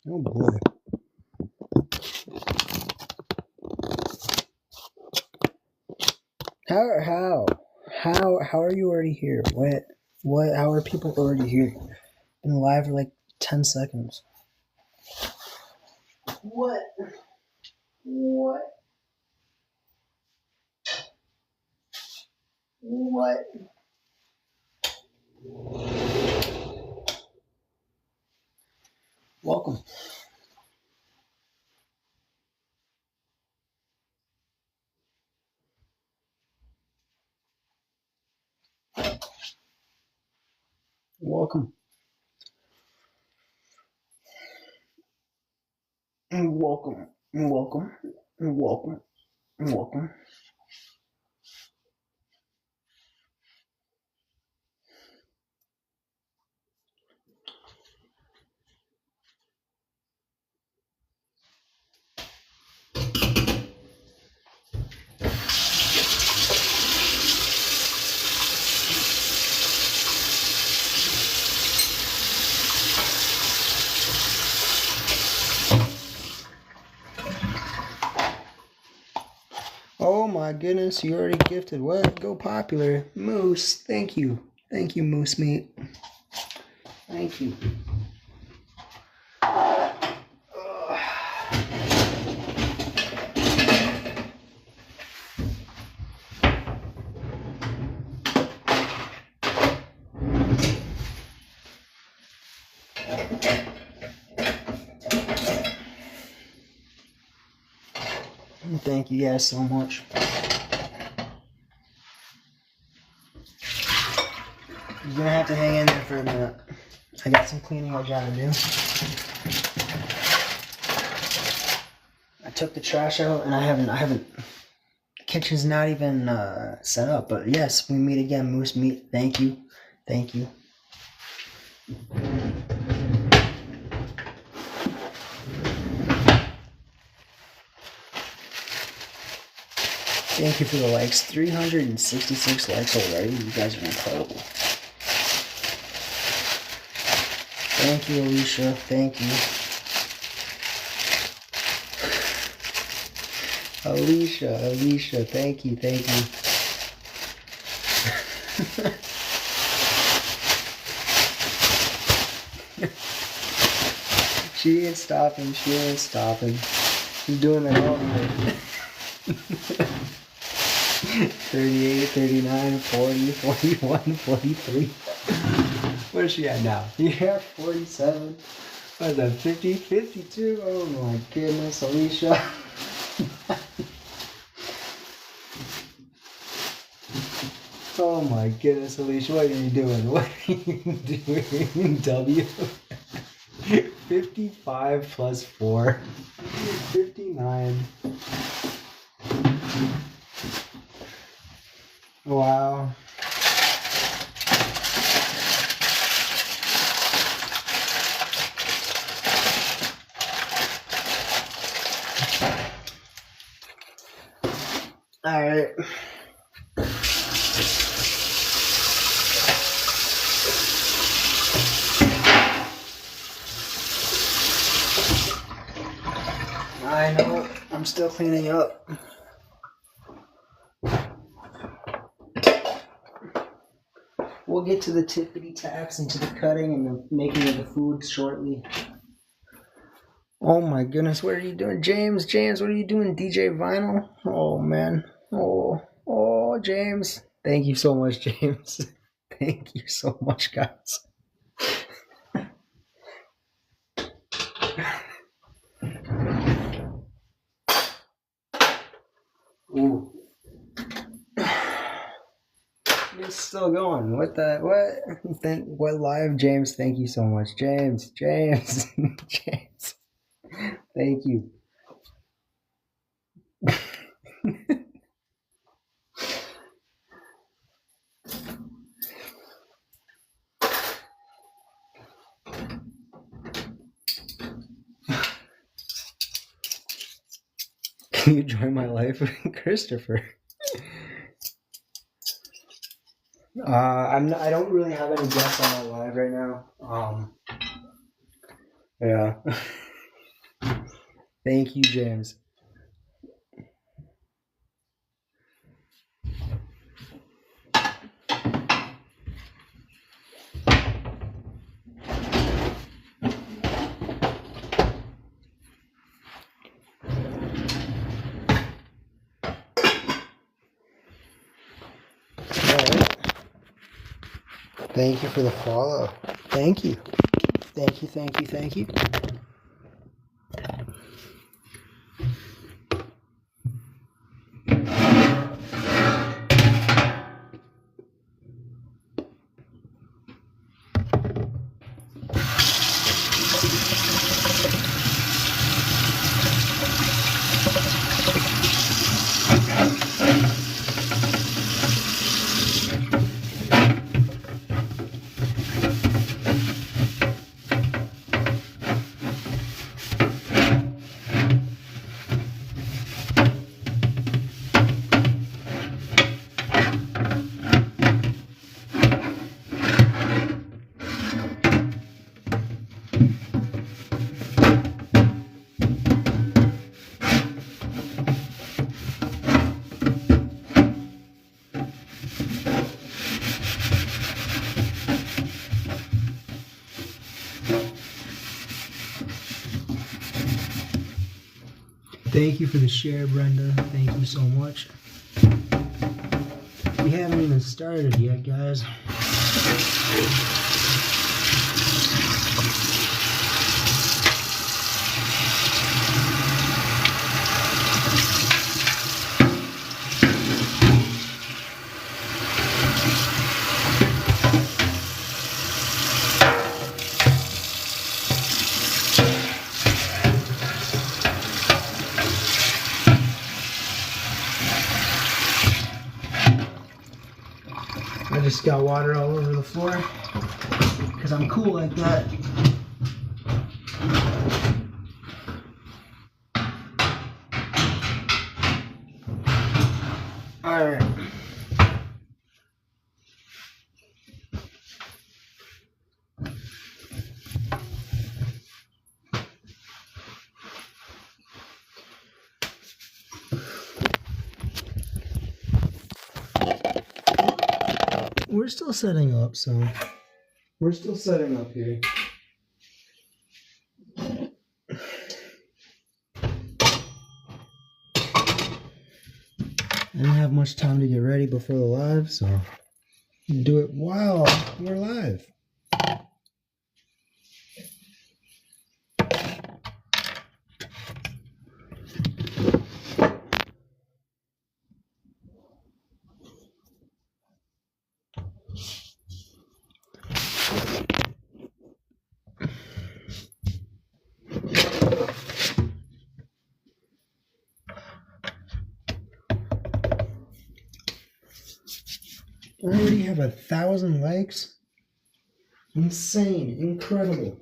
Oh boy. How are you already here? What how are people already here? Been live for like 10 seconds. What? Welcome. Welcome. Welcome. Welcome. Welcome. Welcome. Oh my goodness, you already gifted. What? Go popular. Moose, thank you. Thank you, Moose Meat. Thank you. Thank you guys so much. You're gonna have to hang in there for a minute. I got some cleaning I gotta do. I took the trash out and I haven't, the kitchen's not even set up, but yes, we meet again, Moose Meat. Thank you. Thank you. Thank you for the likes. 366 likes already. You guys are incredible. Thank you, Alicia. Thank you. Alicia, thank you. She ain't stopping. She's doing it all night. 38, 39, 40, 41, 43. What is she at now? Yeah, 47. What is that, 50, 52? Oh my goodness, Alicia. Oh my goodness, Alicia, what are you doing? What are you doing? W? 55 plus 4. 59. Wow. All right. I know. I'm still cleaning up. We'll get to the tippity taps and to the cutting and the making of the food shortly. Oh my goodness, what are you doing? James, what are you doing? DJ Vinyl? Oh man. Oh, James. Thank you so much, James. Thank you so much, guys. Ooh. It's still going. What live, James? Thank you so much, James. James. Thank you. You join my life, Christopher. I don't really have any guests on my live right now. Yeah. Thank you, James. Thank you for the follow. Thank you. Thank you, thank you, thank you. Thank you for the share, Brenda. Thank you so much. We haven't even started yet, guys. I just got water all over the floor because I'm cool like that. All right. We're still setting up, so we're still setting up here. I didn't have much time to get ready before the live, so do it while we're live. I already have 1,000 likes. Insane, incredible.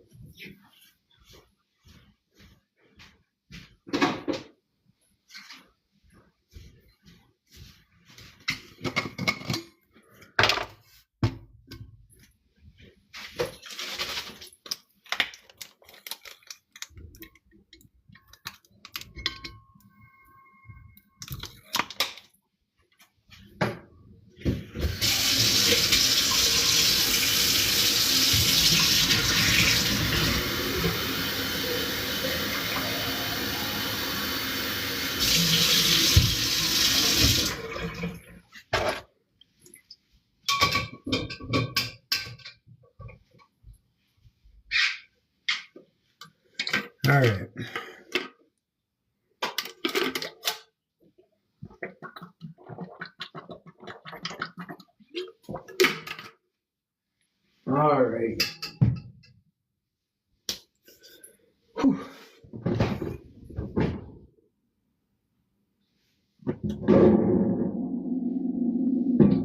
All right. All right. Whew.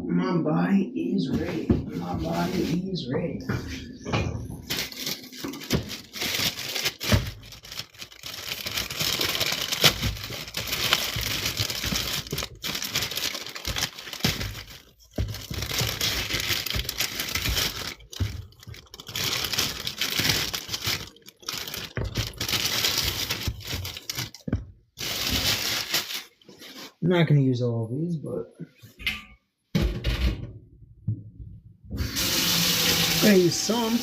My body is ready. My body is ready. I'm not going to use all of these, but I'm going to use some.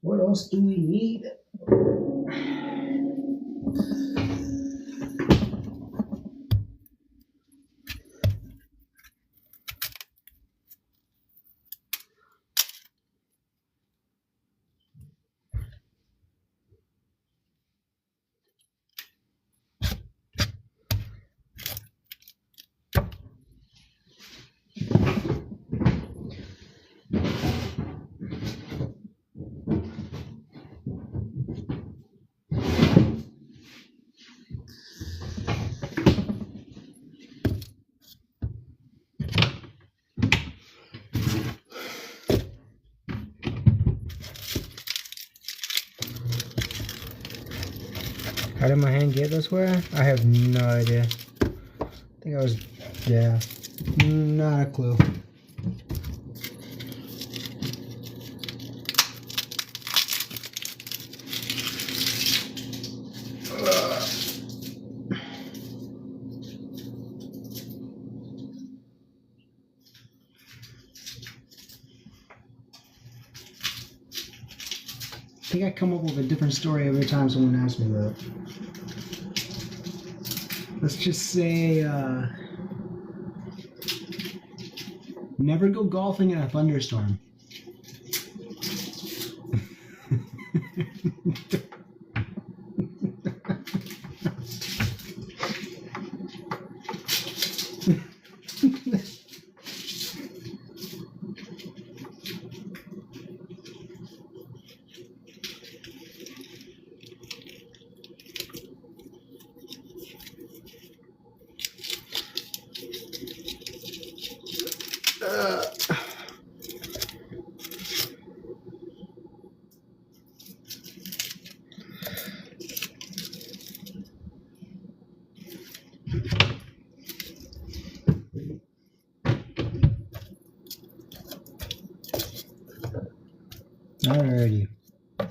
What else do we need? How did my hand get this way? I have no idea. I think I was, yeah, not a clue. I think I come up with a different story every time someone asks me that. Let's just say, never go golfing in a thunderstorm.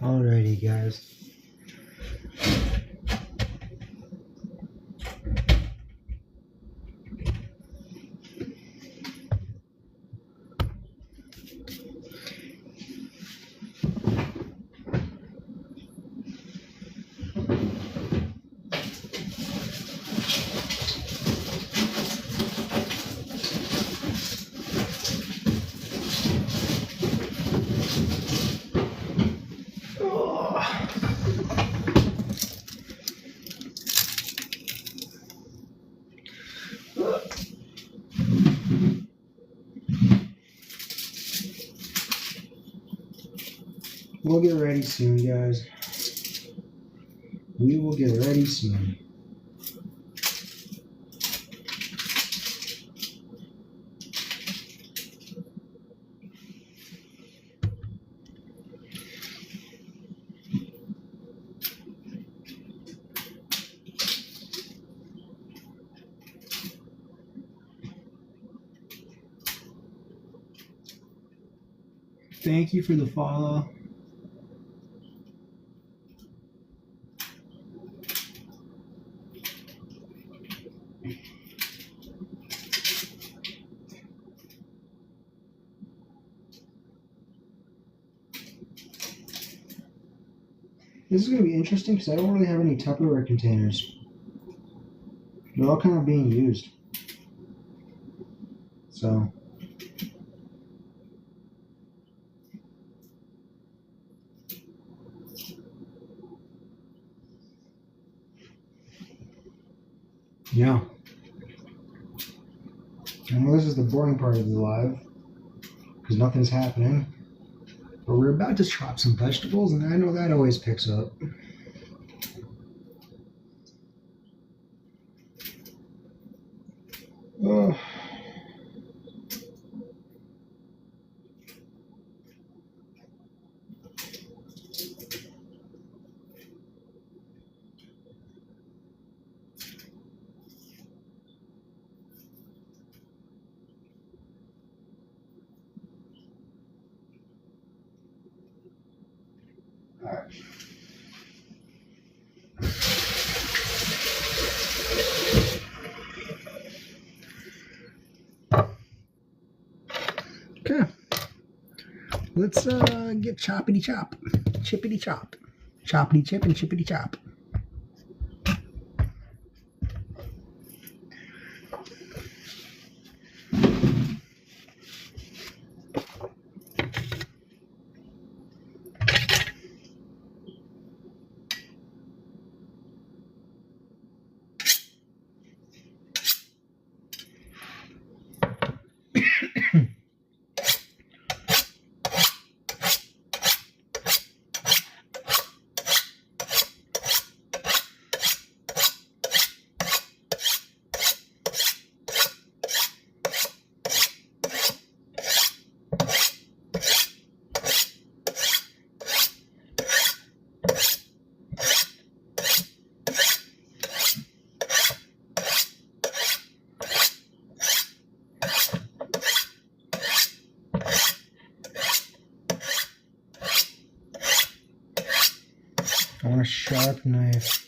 Alrighty, guys. We'll get ready soon, guys. We will get ready soon. Thank you for the follow. This is going to be interesting because I don't really have any Tupperware containers. They're all kind of being used. So, Yeah. I know this is the boring part of the live because nothing's happening. But we're about to chop some vegetables, and I know that always picks up. Oh. All right. Okay. Let's get choppity chop. Chippity chop. Choppity chip and chippity chop. I want a sharp knife.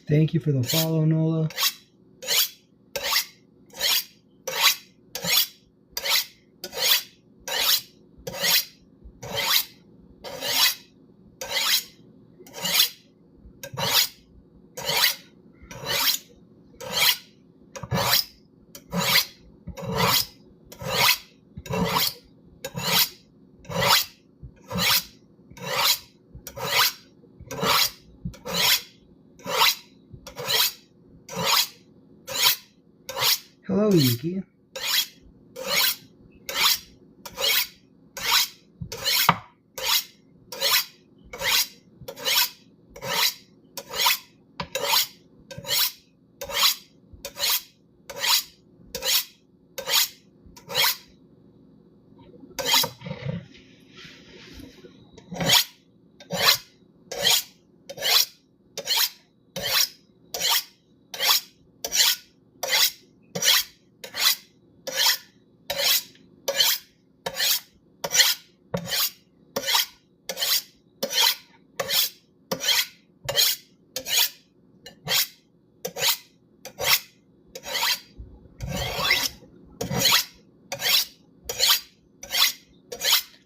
Thank you for the follow, Nola. Hello, Yuki.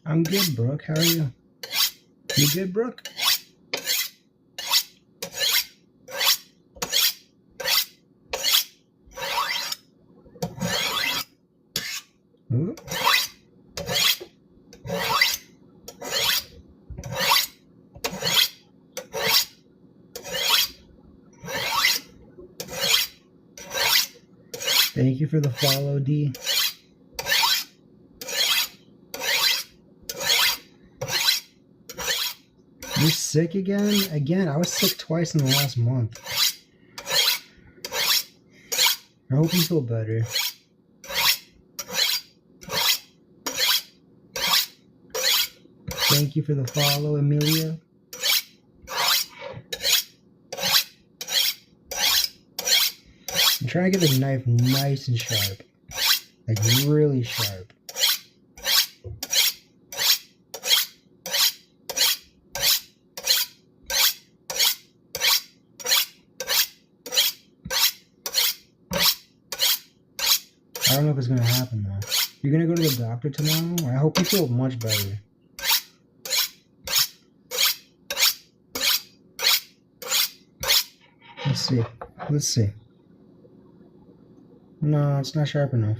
I'm good, Brooke. How are you? You good, Brooke? Ooh. Thank you for the follow, D. You're sick again? Again, I was sick twice in the last month. I hope you feel better. Thank you for the follow, Amelia. I'm trying to get the knife nice and sharp. Like really sharp. don't know if it's gonna happen though. You're gonna go to the doctor tomorrow? I hope you feel much better. Let's see. Let's see. No, it's not sharp enough.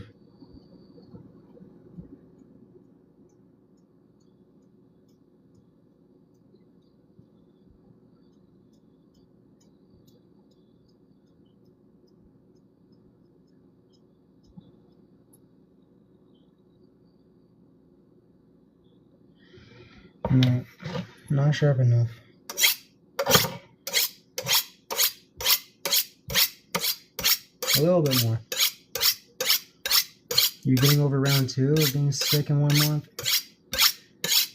No, not sharp enough. A little bit more. You're getting over round 2 of being sick in 1 month?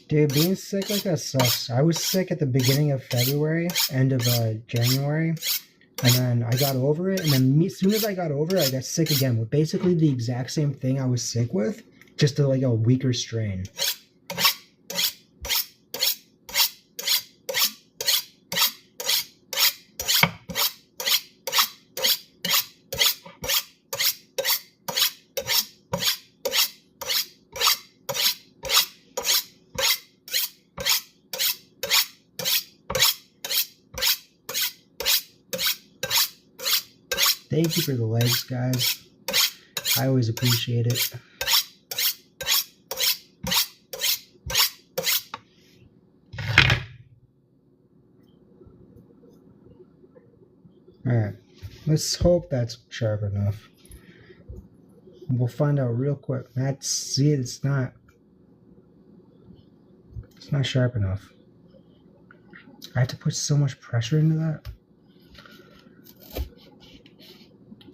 Dude, being sick like that sucks. I was sick at the beginning of February, end of January, and then I got over it, and then as soon as I got over it, I got sick again with basically the exact same thing I was sick with, just like a weaker strain. Thank you for the legs, guys. I always appreciate it. Alright, let's hope that's sharp enough. We'll find out real quick. See, it's not sharp enough. I have to put so much pressure into that.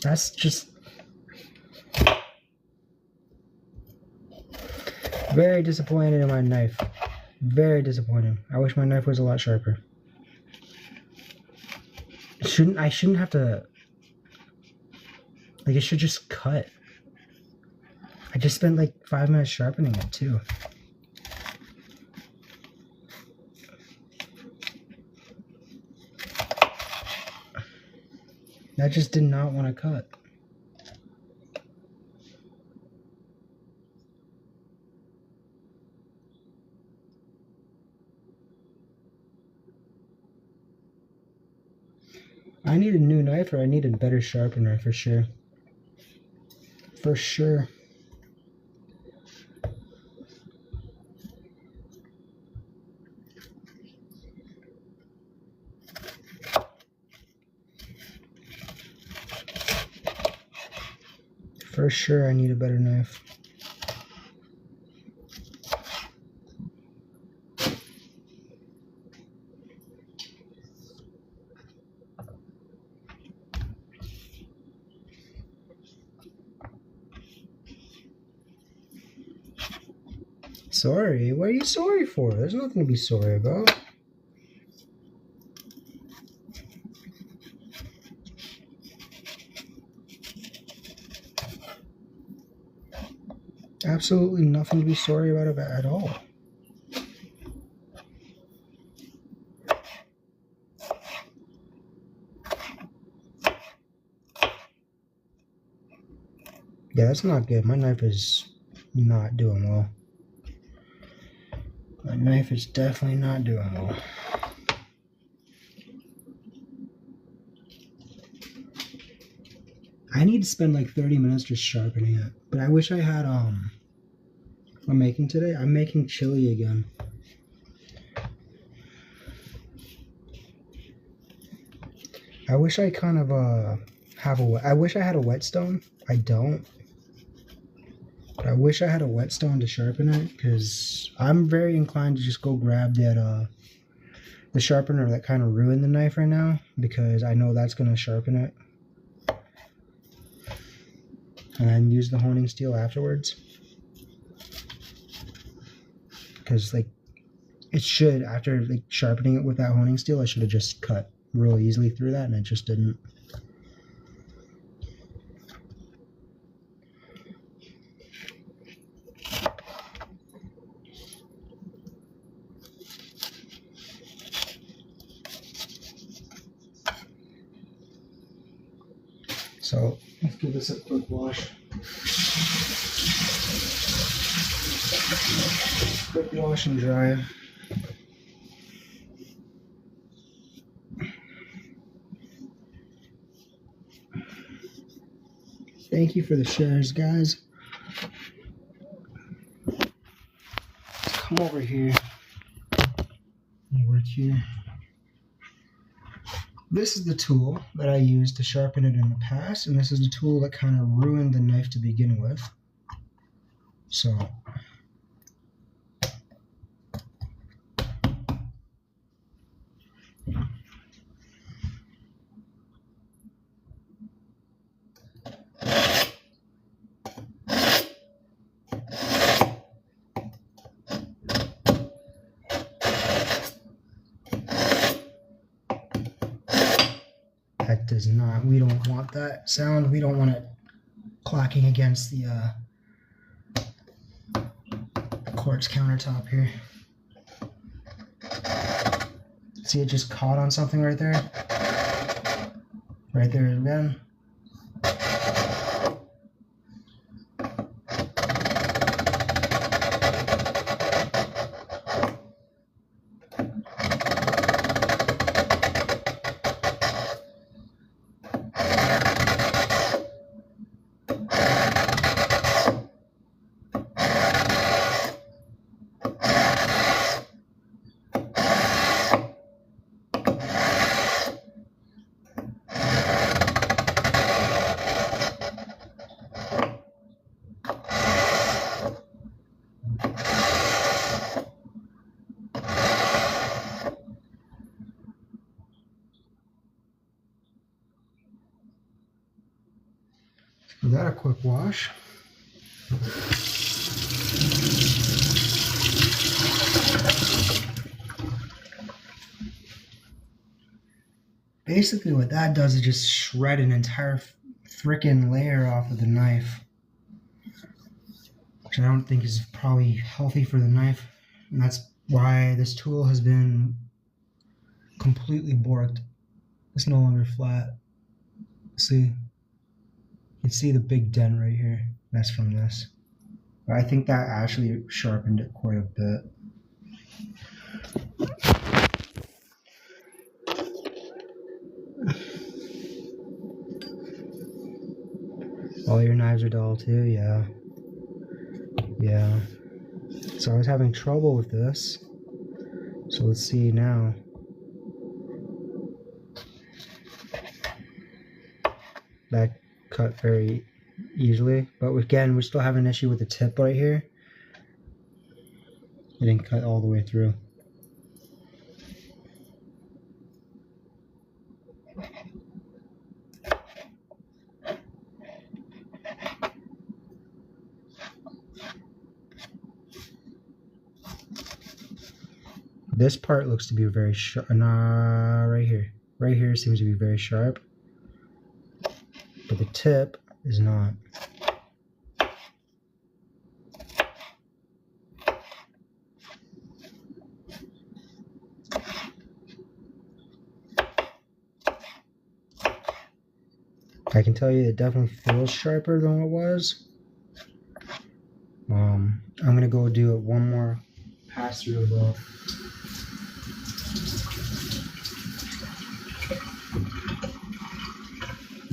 That's just very disappointed in my knife. Very disappointed. I wish my knife was a lot sharper. I shouldn't have to, like, it should just cut. I just spent like 5 minutes sharpening it too. That just did not want to cut. I need a new knife, or I need a better sharpener for sure. For sure. For sure, I need a better knife. Sorry? What are you sorry for? There's nothing to be sorry about. Absolutely nothing to be sorry about at all. Yeah, that's not good. My knife is not doing well. My knife is definitely not doing well. I need to spend like 30 minutes just sharpening it. But I wish I had, what I'm making today? I'm making chili again. I wish I kind of, I wish I had a whetstone. I don't. But I wish I had a whetstone to sharpen it, because I'm very inclined to just go grab that, the sharpener that kind of ruined the knife right now, because I know that's going to sharpen it. And then use the honing steel afterwards. Because, like, it should, after, like, sharpening it with that honing steel, I should have just cut real easily through that, and it just didn't. So let's give this a quick wash. Quick wash and dry. Thank you for the shares, guys. Let's come over here. Work here. This is the tool that I used to sharpen it in the past, and this is the tool that kind of ruined the knife to begin with. So that does not, we don't want that sound. We don't want it clacking against the quartz countertop here. See, it just caught on something right there. Right there again. Give that a quick wash. Basically what that does is just shred an entire frickin' layer off of the knife, which I don't think is probably healthy for the knife, and that's why this tool has been completely borked. It's no longer flat. See? You can see the big dent right here. That's from this. But I think that actually sharpened it quite a bit. All your knives are dull too? Yeah. Yeah. So I was having trouble with this. So let's see now. That cut very easily, but again, we still have an issue with the tip right here. It didn't cut all the way through. This part looks to be very sharp. Nah, right here. Right here seems to be very sharp. But the tip is not. I can tell you it definitely feels sharper than it was. I'm gonna go do it one more pass through though.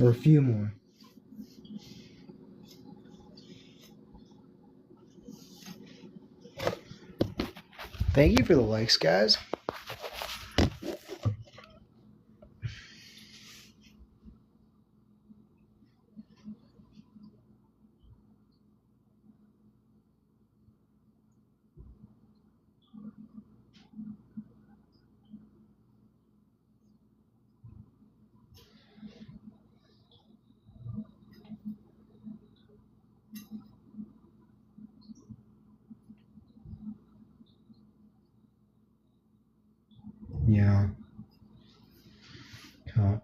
Or a few more. Thank you for the likes, guys. Yeah. Cut.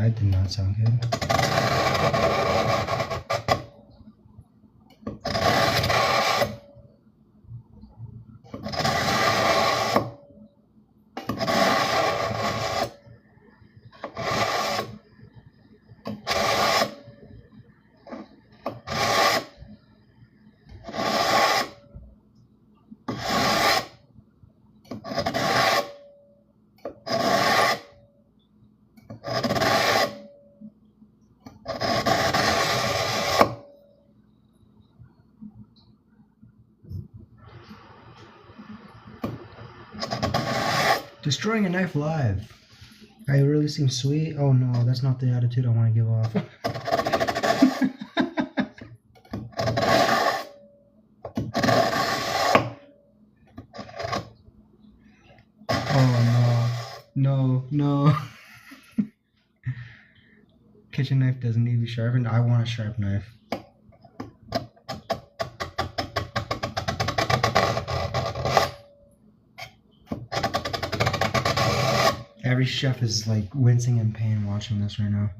That did not sound good. Destroying a knife live. I really seem sweet. Oh no, that's not the attitude I want to give off. Oh no. No. Kitchen knife doesn't need to be sharpened. I want a sharp knife. Every chef is like wincing in pain watching this right now.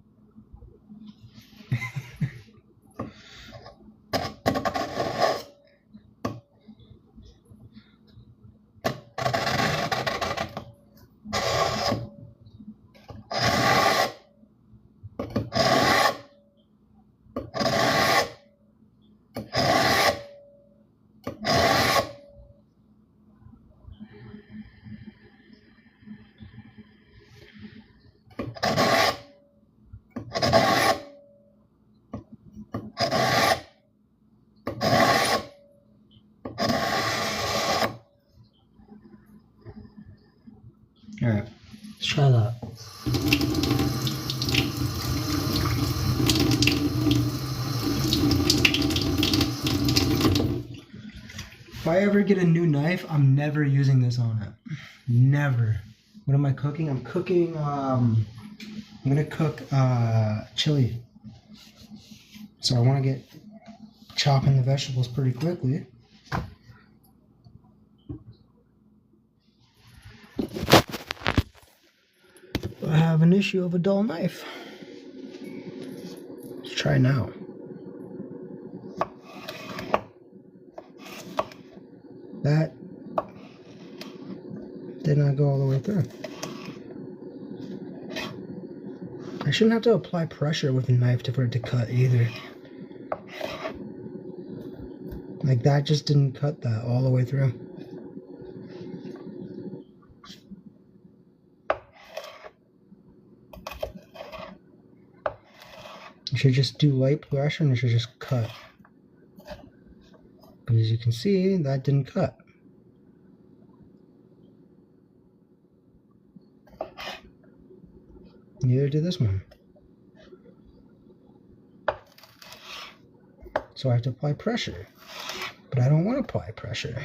Alright, let's try that. If I ever get a new knife, I'm never using this on it. Never. What am I cooking? I'm cooking, I'm gonna cook chili. So I want to get chopping the vegetables pretty quickly. I have an issue of a dull knife. Let's try now. That did not go all the way through. I shouldn't have to apply pressure with a knife for it to cut either. Like that just didn't cut that all the way through. You should just do light pressure and it should just cut. But as you can see, that didn't cut. Neither did this one. So I have to apply pressure. But I don't want to apply pressure.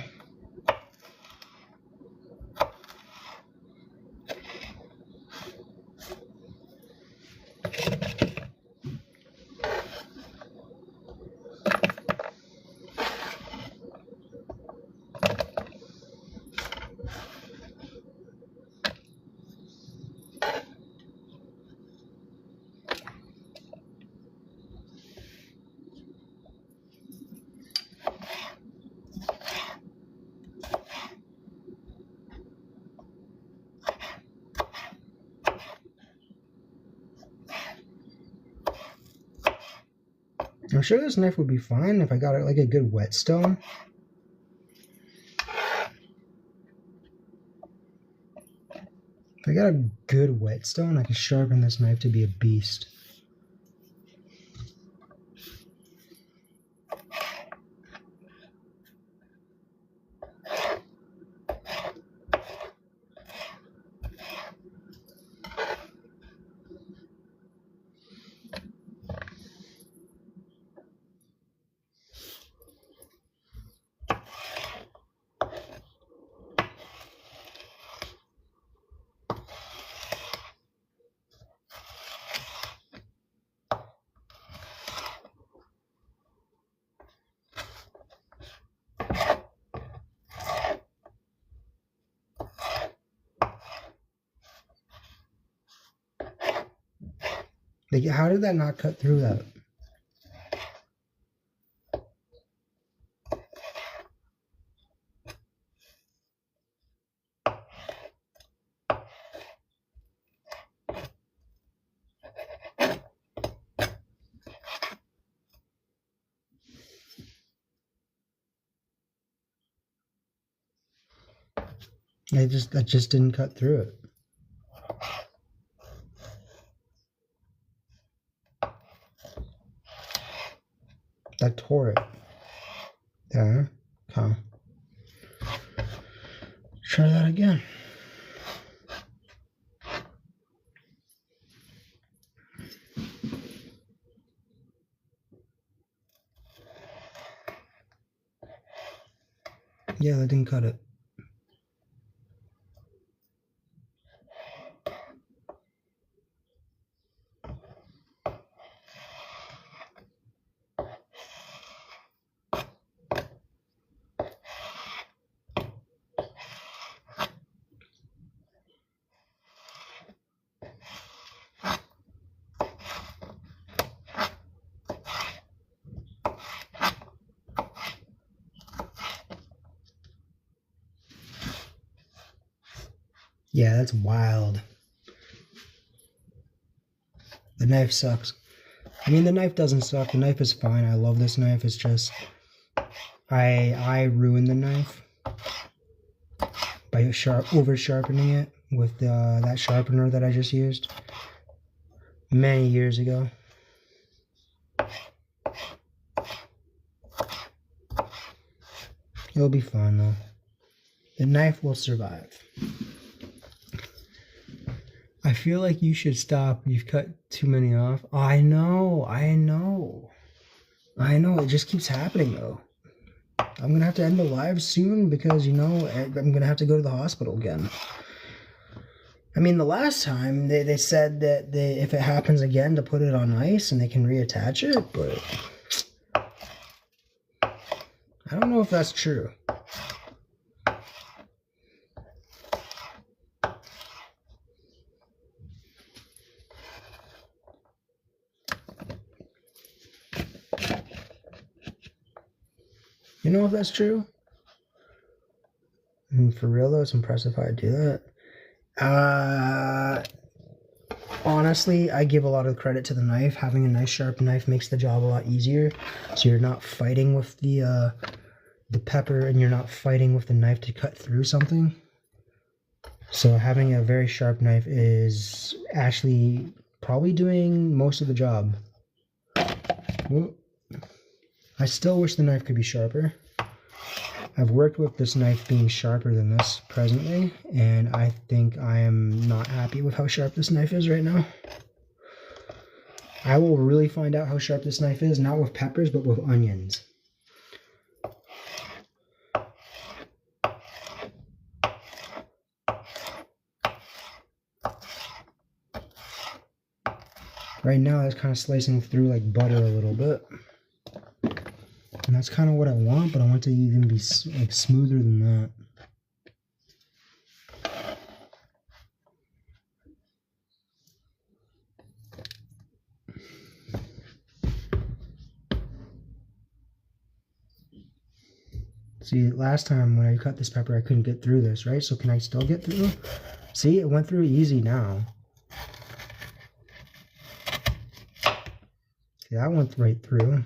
I'm sure this knife would be fine if I got it like a good whetstone. If I got a good whetstone, I could sharpen this knife to be a beast. Like, how did that not cut through that? That just didn't cut through it. That tore it. There. Okay. Try that again. Yeah, that didn't cut it. Yeah, that's wild. The knife sucks. I mean, the knife doesn't suck. The knife is fine. I love this knife. It's just I ruined the knife by over sharpening it with that sharpener that I just used many years ago. It'll be fine though. The knife will survive. I feel like you should stop. You've cut too many off. Oh, I know. It just keeps happening though. I'm gonna have to end the live soon because, you know, I'm gonna have to go to the hospital again. I mean, the last time they said that if it happens again to put it on ice and they can reattach it, but I don't know if that's true. You know if that's true? And for real though, it's impressive how I do that. Honestly, I give a lot of credit to the knife. Having a nice sharp knife makes the job a lot easier. So you're not fighting with the pepper and you're not fighting with the knife to cut through something. So having a very sharp knife is actually probably doing most of the job. I still wish the knife could be sharper. I've worked with this knife being sharper than this presently, and I think I am not happy with how sharp this knife is right now. I will really find out how sharp this knife is, not with peppers, but with onions. Right now, it's kind of slicing through like butter a little bit. And that's kind of what I want, but I want it to even be like smoother than that. See, last time when I cut this pepper, I couldn't get through this, right? So can I still get through? See, it went through easy now. See, that went right through.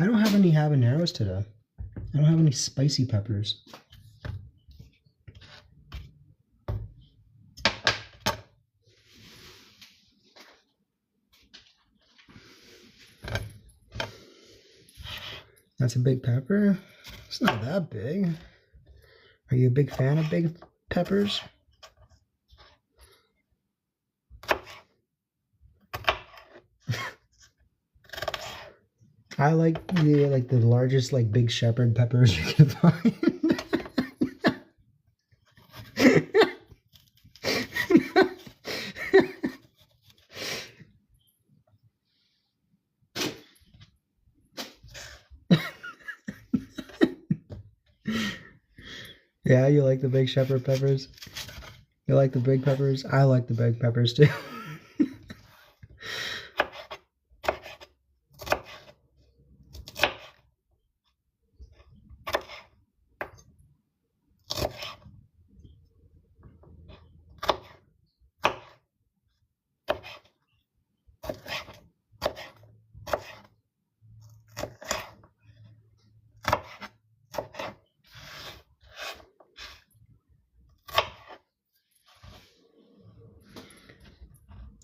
I don't have any habaneros today. I don't have any spicy peppers. That's a big pepper? It's not that big. Are you a big fan of big peppers? I like the largest big shepherd peppers you can find. Yeah, you like the big shepherd peppers? You like the big peppers? I like the big peppers too.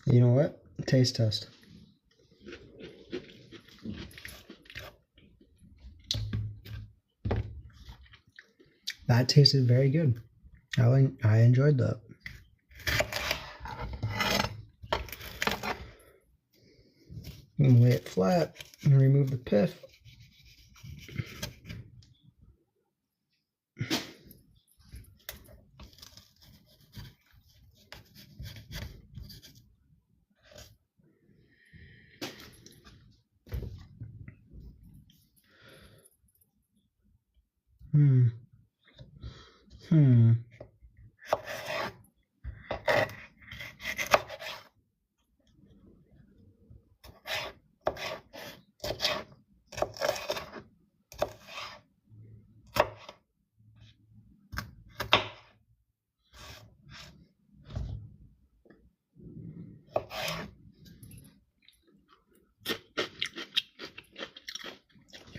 You know what? Taste test. That tasted very good. I enjoyed that. And lay it flat and remove the pith. Hmm.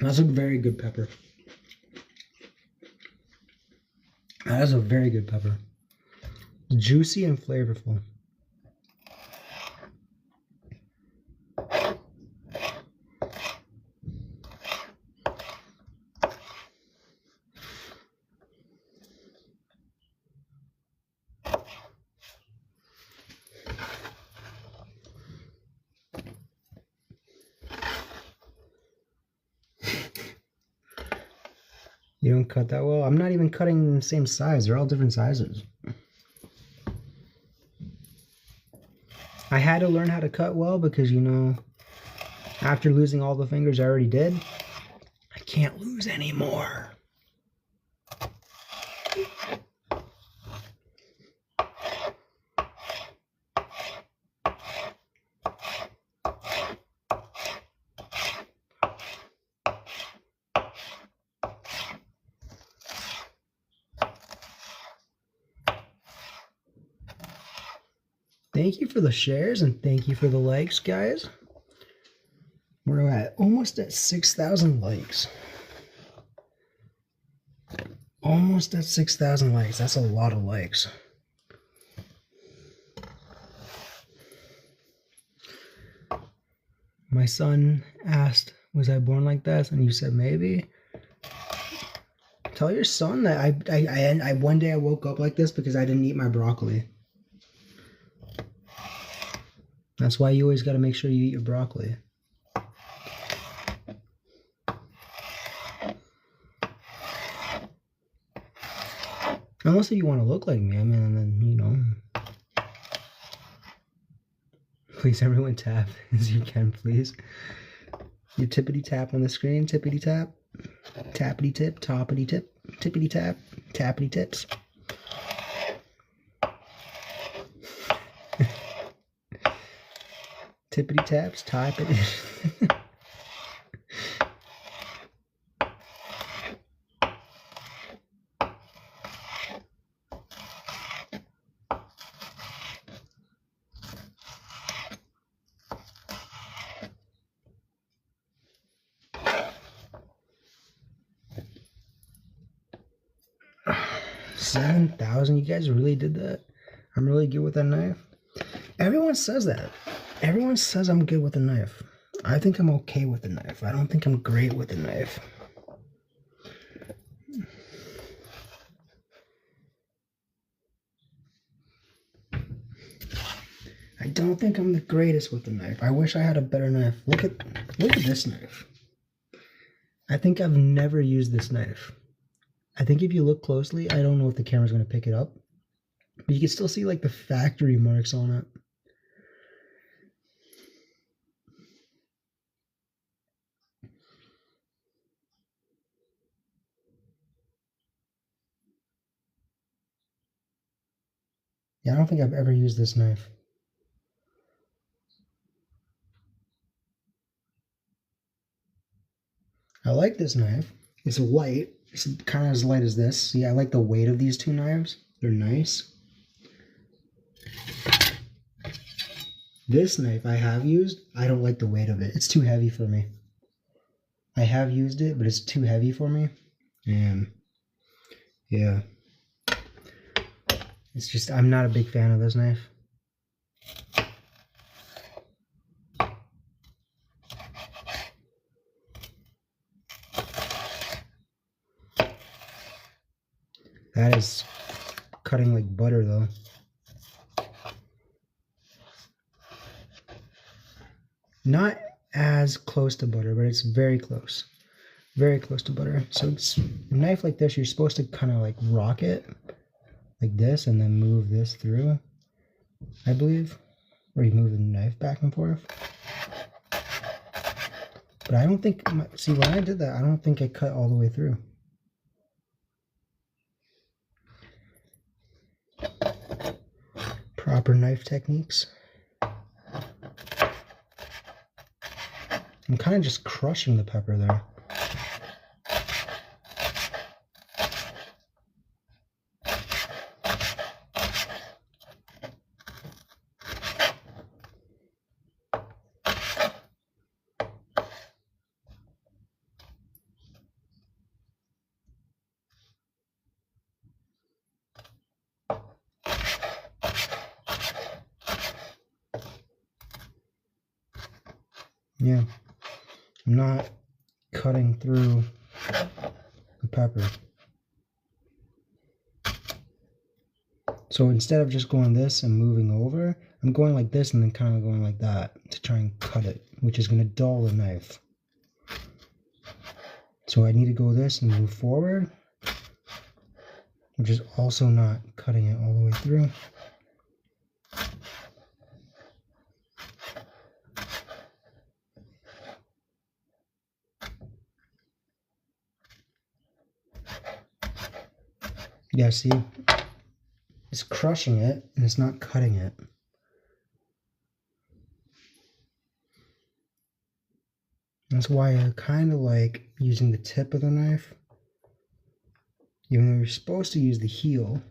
That's a very good pepper. That is a very good pepper. Juicy and flavorful. You don't cut that well? I'm not even cutting the same size. They're all different sizes. I had to learn how to cut well because, you know, after losing all the fingers I already did, I can't lose any more. Thank you for the shares and thank you for the likes, guys. We're almost at 6,000 likes. Almost at 6,000 likes. That's a lot of likes. My son asked, was I born like this? And you said maybe. Tell your son that I one day I woke up like this because I didn't eat my broccoli. That's why you always got to make sure you eat your broccoli. Unless if you want to look like me, I mean, and then, you know. Please, everyone tap as you can, please. You tippity tap on the screen, tippity tap. Tappity tip, toppity tip, tippity tap, tappity tips. Tippity taps, type it. $7,000. You guys really did that? I'm really good with a knife. Everyone says that. Everyone says I'm good with a knife. I think I'm okay with a knife. I don't think I'm great with a knife. I don't think I'm the greatest with the knife. I wish I had a better knife. Look at this knife. I think I've never used this knife. I think if you look closely, I don't know if the camera's going to pick it up, but you can still see like the factory marks on it. Yeah, I don't think I've ever used this knife. I like this knife. It's light. It's kind of as light as this. See, I like the weight of these two knives. They're nice. This knife I have used, I don't like the weight of it. It's too heavy for me. I have used it, but it's too heavy for me. And yeah. It's just, I'm not a big fan of this knife. That is cutting like butter though. Not as close to butter, but it's very close. Very close to butter. So it's a knife like this, you're supposed to kind of like rock it like this and then move this through, I believe. Or you move the knife back and forth. But I don't think, see when I did that, I don't think I cut all the way through. Proper knife techniques. I'm kind of just crushing the pepper there. Yeah, I'm not cutting through the pepper. So instead of just going this and moving over, I'm going like this and then kind of going like that to try and cut it, which is going to dull the knife. So I need to go this and move forward, which is also not cutting it all the way through. Yeah, see, it's crushing it and it's not cutting it. That's why I kind of like using the tip of the knife, even though you're supposed to use the heel.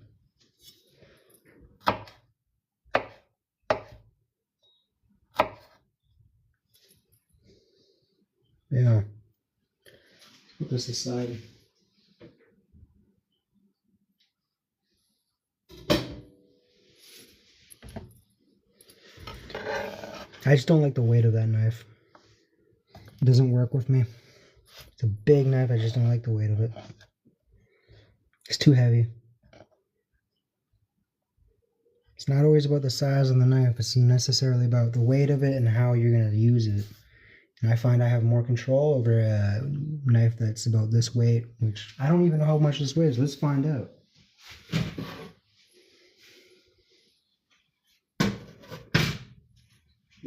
Yeah. Put this aside. I just don't like the weight of that knife. It doesn't work with me. It's a big knife, I just don't like the weight of it. It's too heavy. It's not always about the size of the knife, it's necessarily about the weight of it and how you're going to use it. And I find I have more control over a knife that's about this weight, which I don't even know how much this weighs. Let's find out.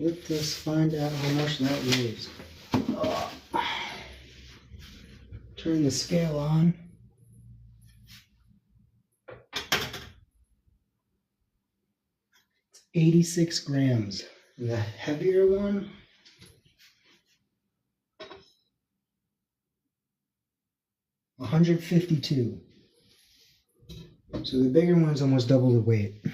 Let us find out how much that weighs. Oh. Turn the scale on. It's 86 grams. And the heavier one, 152. So the bigger one's almost double the weight.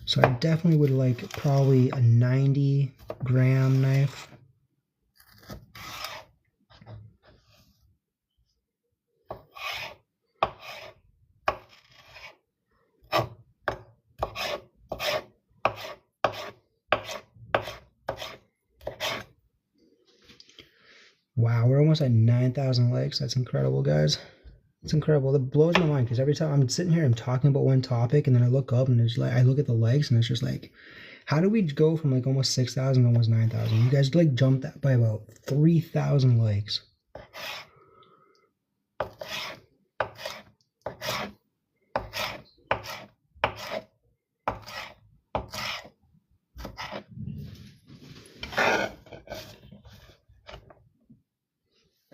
So I definitely would like probably a 90 gram knife. Wow, we're almost at 9,000 likes. That's incredible, guys. It's incredible. It blows my mind because every time I'm sitting here, I'm talking about one topic, and then I look up and it's like I look at the likes, and it's just like, how do we go from like almost 6,000 to almost 9,000? You guys like jumped that by about 3,000 likes.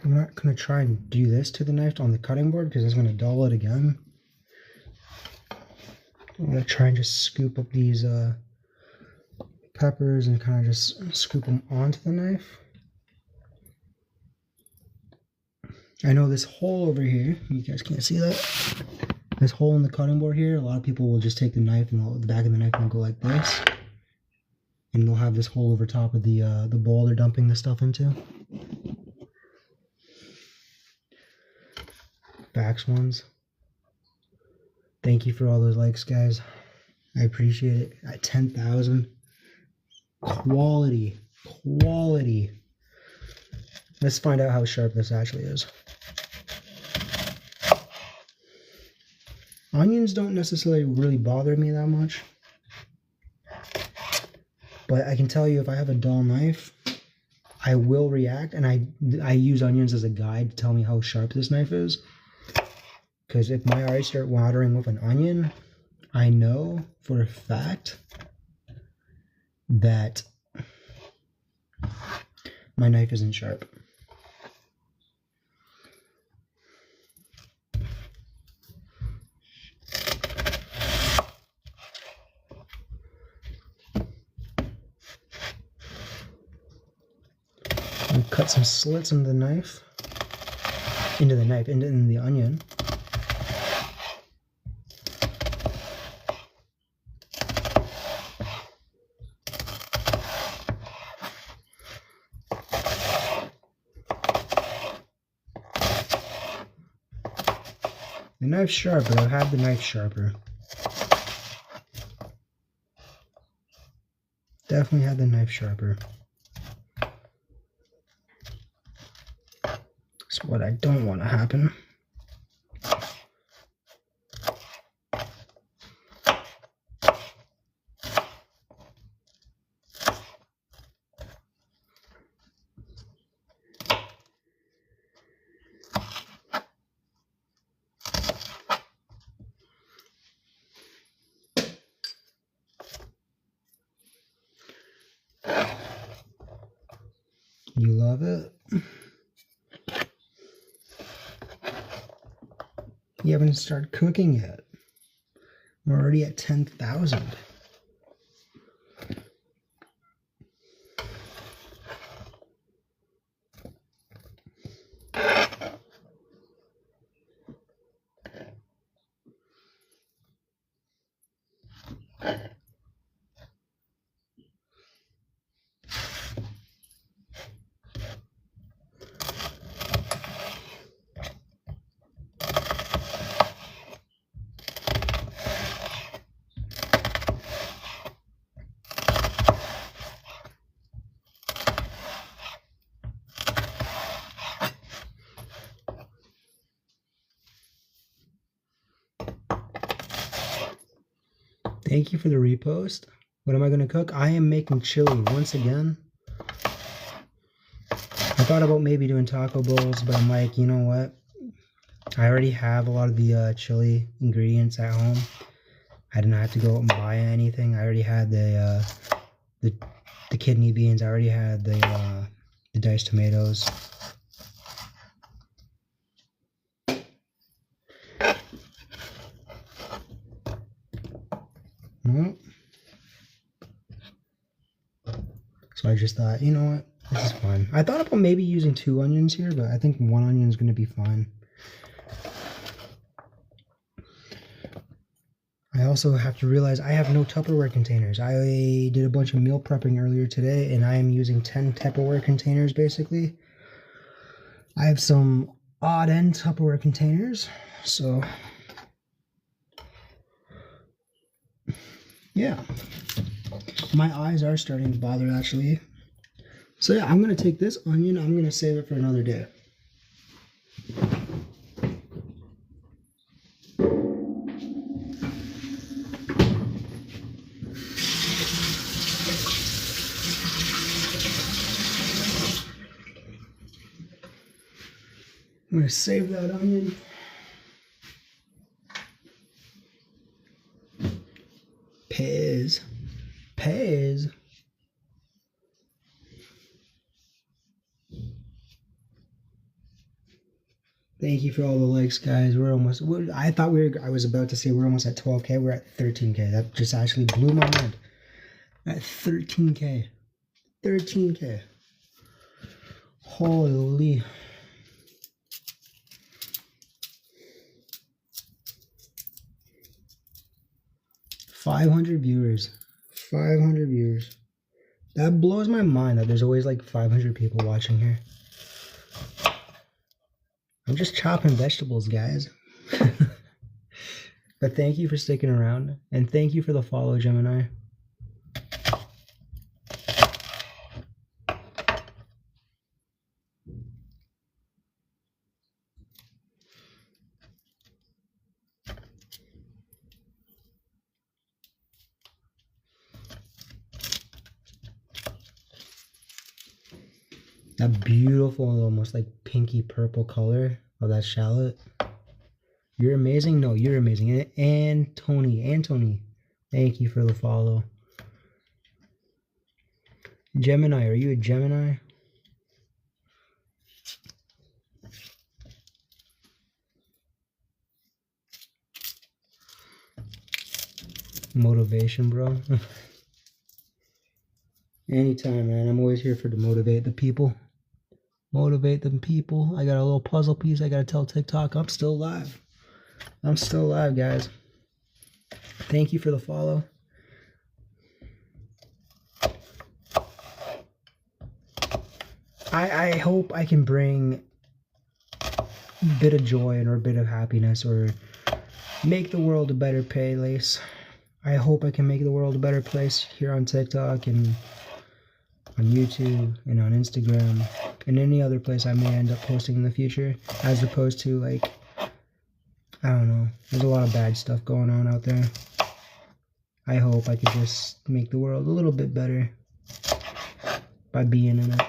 I'm not going to try and do this to the knife on the cutting board because it's going to dull it again. I'm gonna try and just scoop up these peppers and kind of just scoop them onto the knife. I know this hole over here, you guys can't see that. This hole in the cutting board here, a lot of people will just take the knife and the back of the knife and go like this. And they'll have this hole over top of the bowl they're dumping the stuff into. Facts ones. Thank you for all those likes, guys. I appreciate it. At 10,000. Quality. Quality. Let's find out how sharp this actually is. Onions don't necessarily really bother me that much. But I can tell you if I have a dull knife, I will react. And I use onions as a guide to tell me how sharp this knife is. Because if my eyes start watering with an onion, I know for a fact that my knife isn't sharp. And cut some slits into the knife, into the onion. The knife's sharp, but I've had the knife sharper. Definitely had the knife sharper. That's what I don't want to happen. You love it? You haven't started cooking yet. We're already at 10,000. Thank you for the repost. What am I going to cook? I am making chili once again. I thought about maybe doing taco bowls, but I'm like, you know what? I already have a lot of the chili ingredients at home. I didn't have to go out and buy anything. I already had the kidney beans. I already had the diced tomatoes. So I just thought, you know what, this is fine. I thought about maybe using 2 onions here, but I think 1 onion is going to be fine. I also have to realize I have no Tupperware containers. I did a bunch of meal prepping earlier today, and I am using 10 Tupperware containers basically. I have some odd end Tupperware containers, so yeah. My eyes are starting to bother actually. So yeah, I'm going to take this onion, I'm going to save it for another day. I'm going to save that onion. Pears. Pears. Thank you for all the likes, guys. I thought I was about to say we're almost at 12K. We're at 13K. That just actually blew my mind. At 13K. 13K. Holy. $500 viewers. 500 viewers. That blows my mind that there's always like 500 people watching here. I'm just chopping vegetables, guys. But thank you for sticking around. And thank you for the follow, Gemini. That beautiful, almost like pinky purple color of that shallot. You're amazing. No, you're amazing. And Anthony, thank you for the follow. Gemini, are you a Gemini? Motivation, bro. Anytime, man. I'm always here to motivate the people. Motivate them people. I got a little puzzle piece I gotta tell TikTok. I'm still alive. I'm still alive, guys. Thank you for the follow. I hope I can bring a bit of joy or a bit of happiness or make the world a better place. I hope I can make the world a better place here on TikTok and on YouTube and on Instagram and any other place I may end up posting in the future, as opposed to, like, I don't know, there's a lot of bad stuff going on out there. I hope I could just make the world a little bit better by being in it.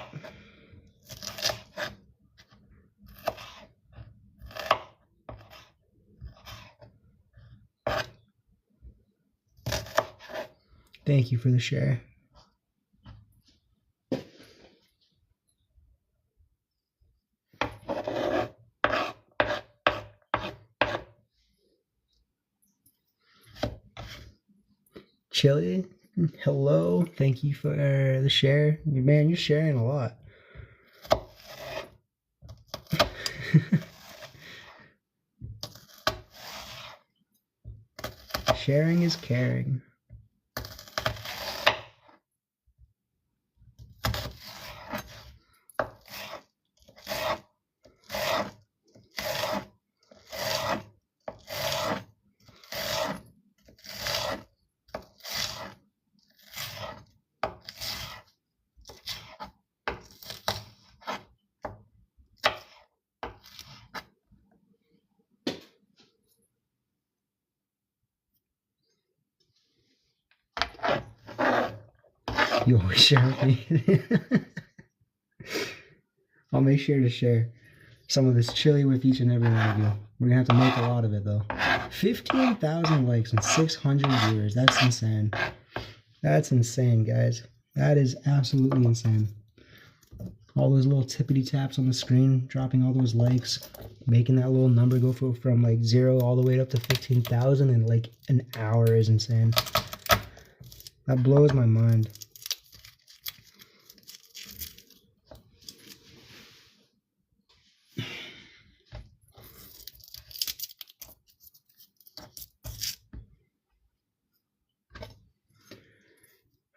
Thank you for the share. Chili, hello. Thank you for the share. Man, you're sharing a lot. Sharing is caring. You always share with me. I'll make sure to share some of this chili with each and every one of you. We're gonna have to make a lot of it though. 15,000 likes and 600 viewers. That's insane. That's insane, guys. That is absolutely insane. All those little tippity taps on the screen, dropping all those likes, making that little number go from like 0 all the way up to 15,000 in like an hour is insane. That blows my mind.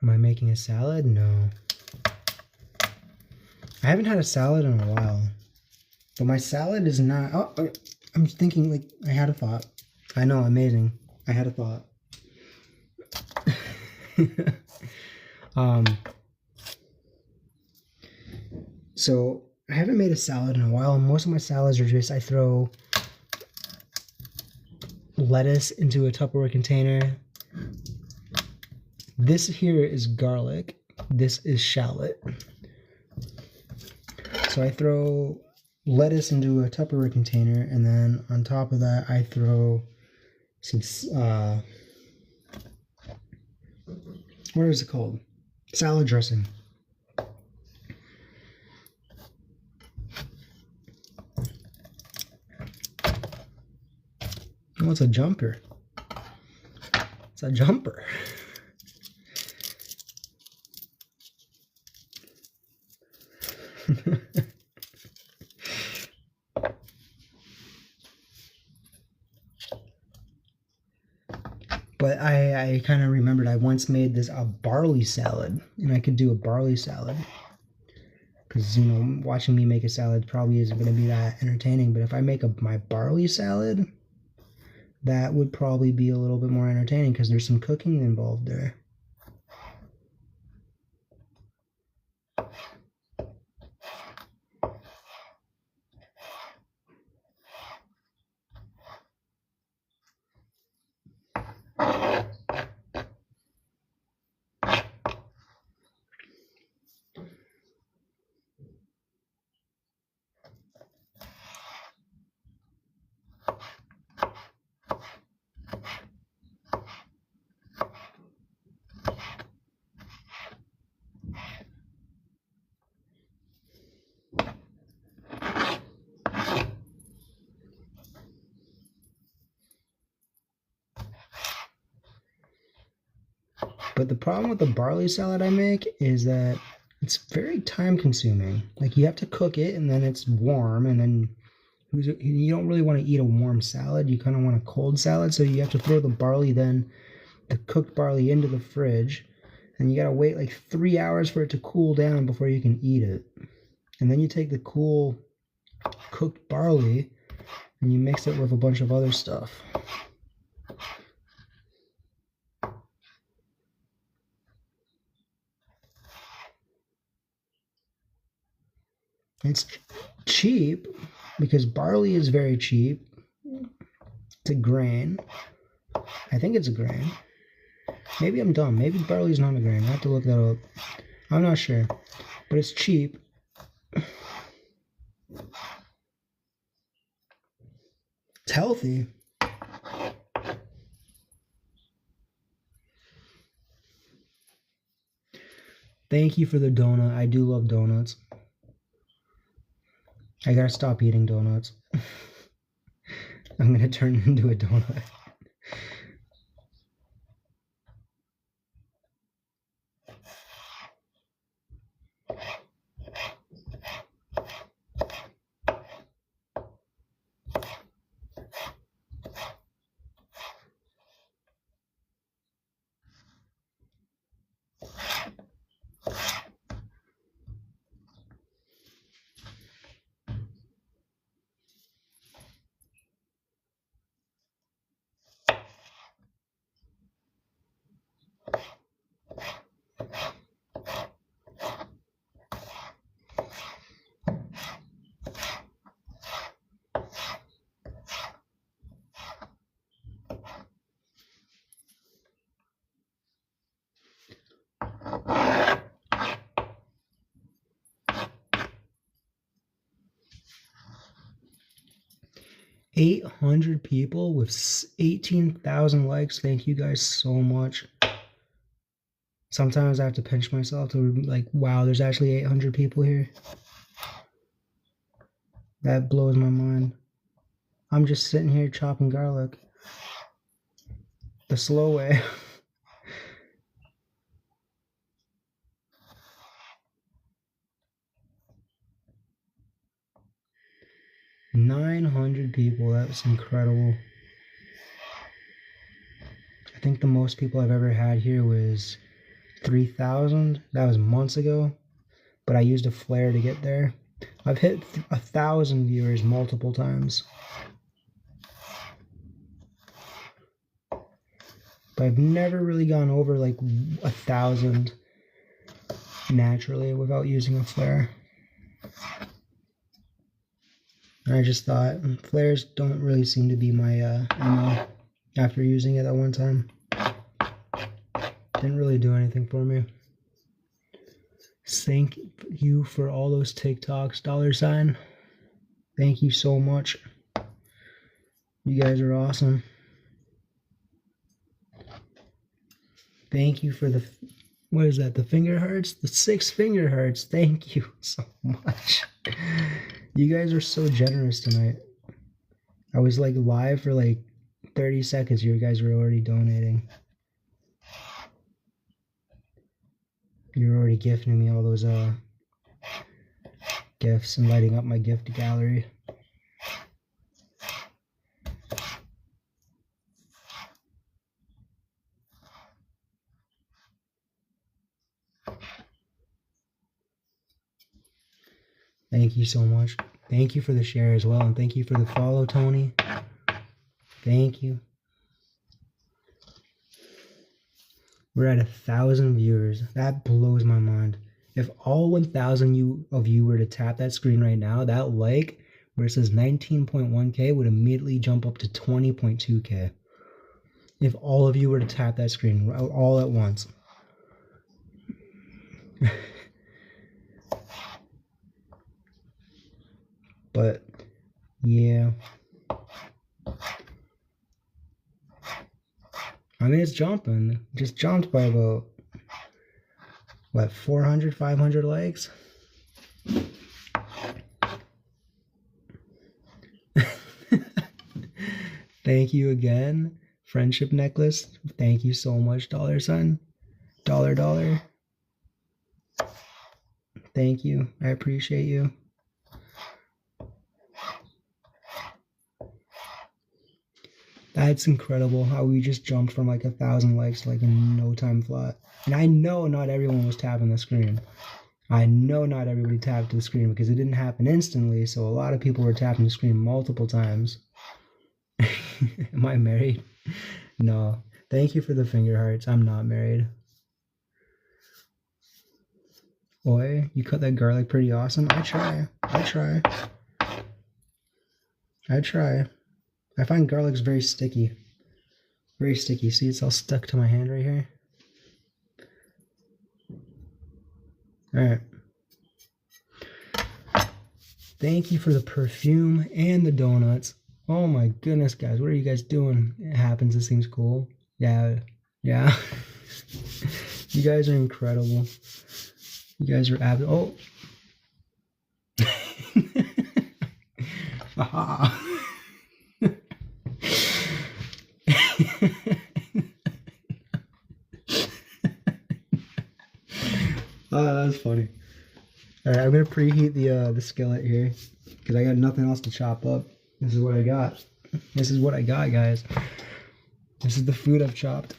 Am I making a salad? No. I haven't had a salad in a while. But my salad is not... Oh, I'm thinking, like, I had a thought. I know, amazing. I had a thought. So, I haven't made a salad in a while. And most of my salads are just, I throw lettuce into a Tupperware container. This here is garlic. This is shallot. So I throw lettuce into a Tupperware container, and then on top of that, I throw some, what is it called? Salad dressing. Oh, it's a jumper. It's a jumper. But I kind of remembered I once made a barley salad, and I could do a barley salad. Because, you know, watching me make a salad probably isn't going to be that entertaining. But if I make my barley salad, that would probably be a little bit more entertaining because there's some cooking involved there. But the problem with the barley salad I make is that it's very time consuming. Like, you have to cook it and then it's warm, and then you don't really want to eat a warm salad. You kind of want a cold salad, so you have to throw the cooked barley into the fridge, and you got to wait like 3 hours for it to cool down before you can eat it. And then you take the cool cooked barley and you mix it with a bunch of other stuff. It's cheap because barley is very cheap. It's a grain. I think it's a grain. Maybe I'm dumb. Maybe barley's not a grain. I have to look that up. I'm not sure. But it's cheap. It's healthy. Thank you for the donut. I do love donuts. I gotta stop eating donuts. I'm gonna turn into a donut. $800 people with 18,000 likes. Thank you guys so much. Sometimes I have to pinch myself to like, wow, there's actually 800 people here. That blows my mind. I'm just sitting here chopping garlic the slow way. $900 people. That's incredible. I think the most people I've ever had here was 3,000. That was months ago, but I used a flare to get there. I've hit 1,000 viewers multiple times, but I've never really gone over like 1,000 naturally without using a flare. And I just thought flares don't really seem to be my MO after using it that one time. Didn't really do anything for me. Thank you for all those TikToks, $. Thank you so much. You guys are awesome. Thank you for the, what is that, the finger hearts? The 6 finger hearts. Thank you so much. You guys are so generous tonight. I was like live for like 30 seconds, you guys were already donating. You're already gifting me all those gifts and lighting up my gift gallery. Thank you so much. Thank you for the share as well, and thank you for the follow, Tony. Thank you. We're at 1,000 viewers. That blows my mind. If all 1,000 of you were to tap that screen right now, that like where it says 19.1K would immediately jump up to 20.2K. If all of you were to tap that screen all at once. But yeah, I mean, it's jumping. Just jumped by about, what, 400, 500 likes? Thank you again. Friendship necklace. Thank you so much, $. $. Thank you. I appreciate you. That's incredible how we just jumped from like 1,000 likes like in no time flat. And I know not everyone was tapping the screen. I know not everybody tapped the screen because it didn't happen instantly, so a lot of people were tapping the screen multiple times. Am I married? No. Thank you for the finger hearts. I'm not married. Boy, you cut that garlic pretty awesome. I try. I find garlic's very sticky. Very sticky. See, it's all stuck to my hand right here. Alright. Thank you for the perfume and the donuts. Oh my goodness, guys. What are you guys doing? It happens. It seems cool. Yeah. You guys are incredible. You guys are oh. Aha. Oh, that's funny. All right, I'm gonna preheat the skillet here because I got nothing else to chop up. This is what I got. This is what I got, guys. This is the food I've chopped.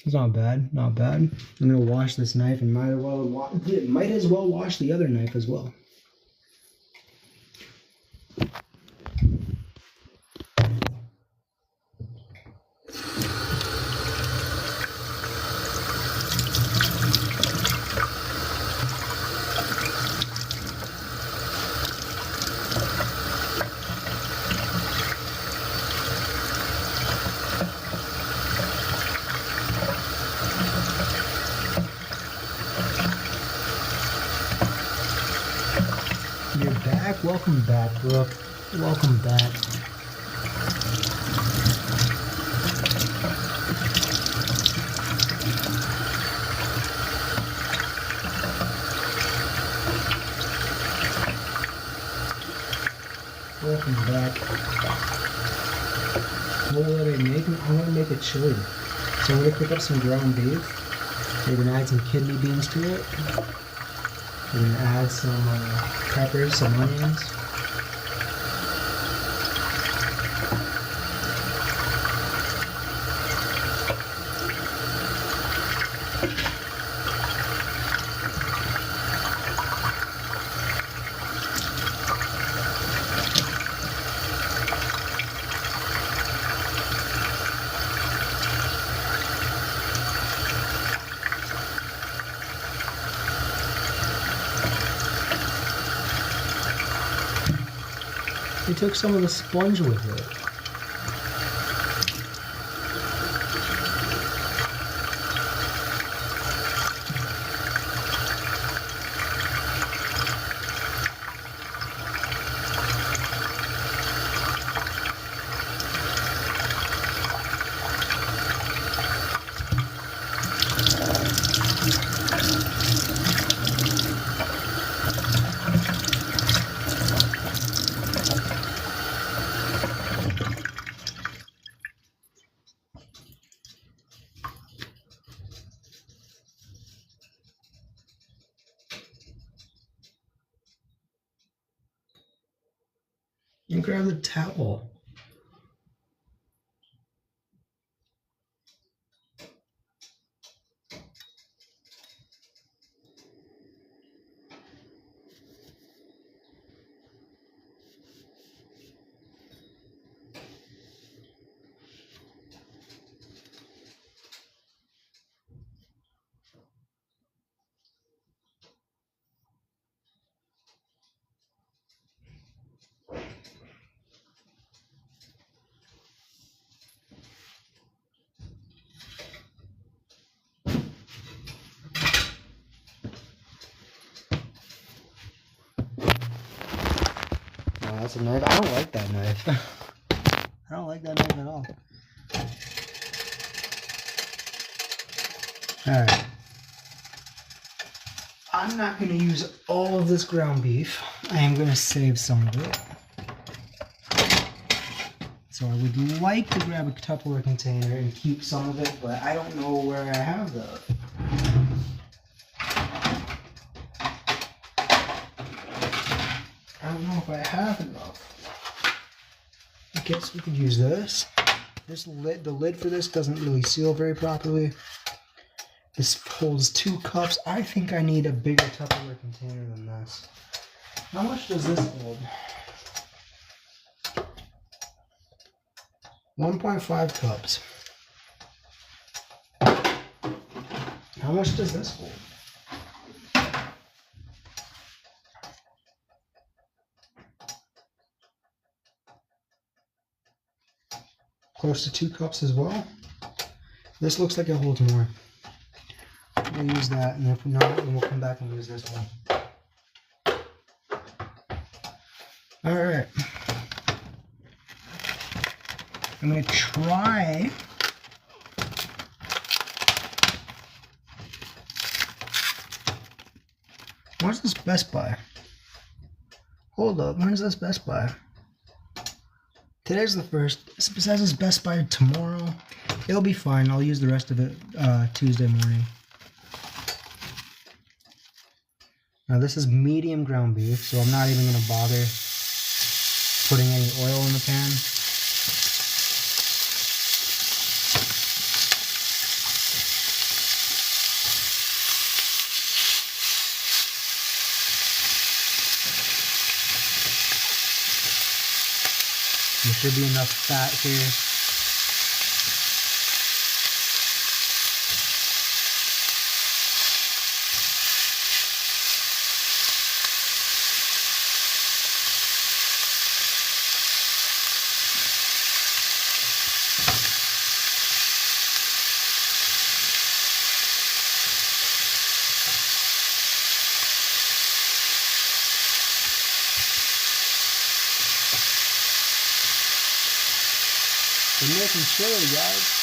It's not bad, not bad. I'm gonna wash this knife and might as well wash the other knife as well. Welcome back, Brooke. Welcome back. Welcome back. What are they making? I'm gonna make a chili. So I'm gonna pick up some ground beef. We're gonna add some kidney beans to it. We're gonna add some peppers, some onions. They took some of the sponge with it. And grab the towel. Oh, that's a knife. I don't like that knife. I don't like that knife at all. Alright. I'm not going to use all of this ground beef. I am going to save some of it. So I would like to grab a Tupperware container and keep some of it, but I don't know where I have those. I don't know if I have enough. I guess we could use this. This lid, the lid for this doesn't really seal very properly. This holds 2 cups. I think I need a bigger Tupperware container than this. How much does this hold? 1.5 cups. How much does this hold? Close to 2 cups as well. This looks like it holds more. We'll use that, and if not, then we'll come back and use this one. Alright. I'm going to try where's this Best Buy? Hold up, when's this Best Buy? Today's the 1st. It says it's Best Buy tomorrow. It'll be fine. I'll use the rest of it Tuesday morning. Now this is medium ground beef, so I'm not even going to bother putting any oil in the pan. There should be enough fat here. We're making chili, guys.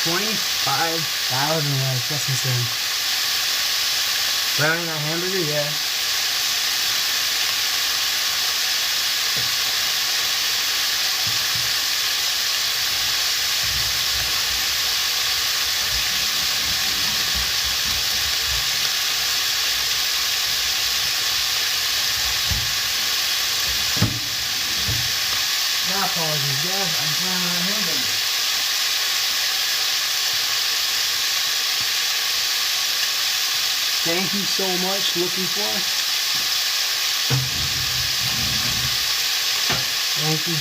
25,000 likes. That's insane. Browning that hamburger, yeah. My apologies, guys. I'm browning that hamburger. Thank you so much. Looking for. Thank you.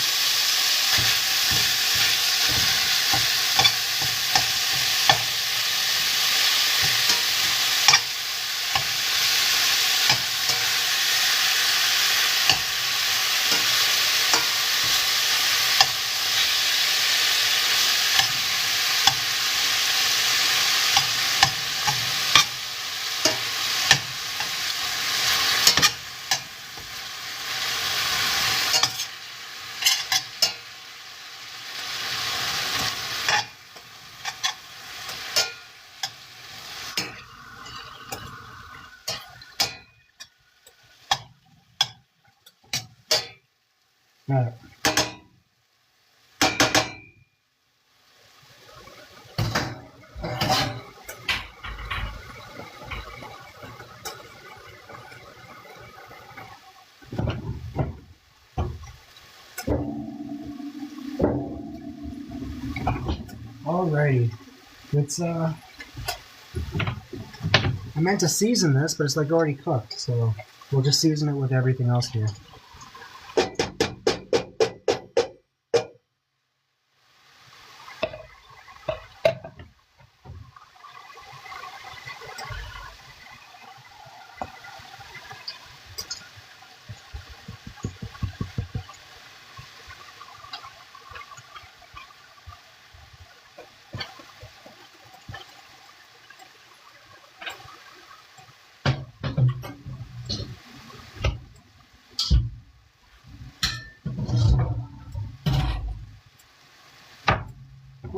All right. Alrighty. It's I meant to season this, but it's like already cooked, so we'll just season it with everything else here.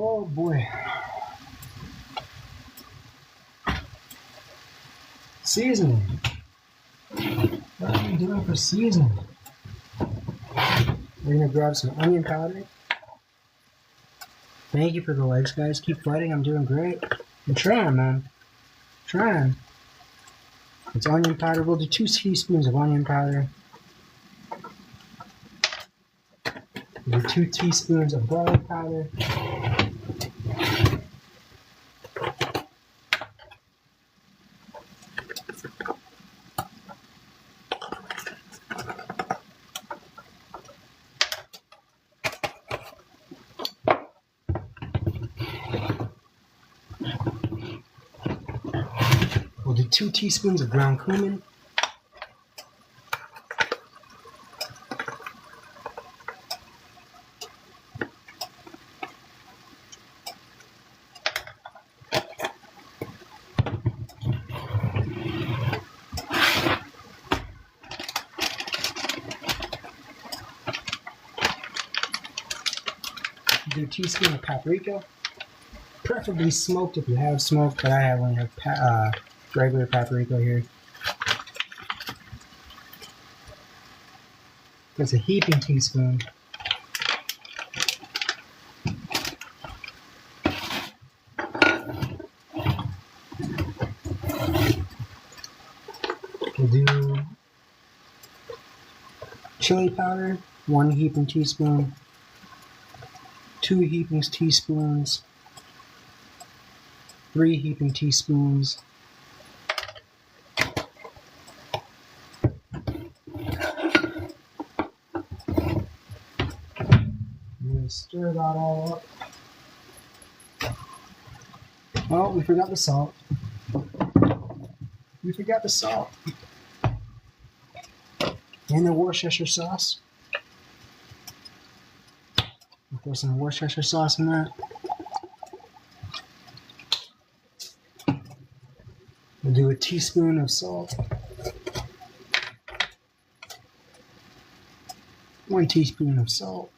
Oh boy. Seasoning. What are we doing for seasoning? We're gonna grab some onion powder. Thank you for the likes, guys. Keep fighting. I'm doing great. I'm trying, man. Trying. It's onion powder. We'll do 2 teaspoons of onion powder. We'll do 2 teaspoons of garlic powder. We'll do 2 teaspoons of ground cumin. Do a teaspoon of paprika. Preferably smoked if you have smoked, but I only have regular paprika here. That's a heaping teaspoon. We'll do chili powder, 1 heaping teaspoon, 2 heaping teaspoons, 3 heaping teaspoons, stir that all up. Oh, we forgot the salt. We forgot the salt. And the Worcestershire sauce. We'll throw some Worcestershire sauce in that. We'll do a teaspoon of salt. 1 teaspoon of salt.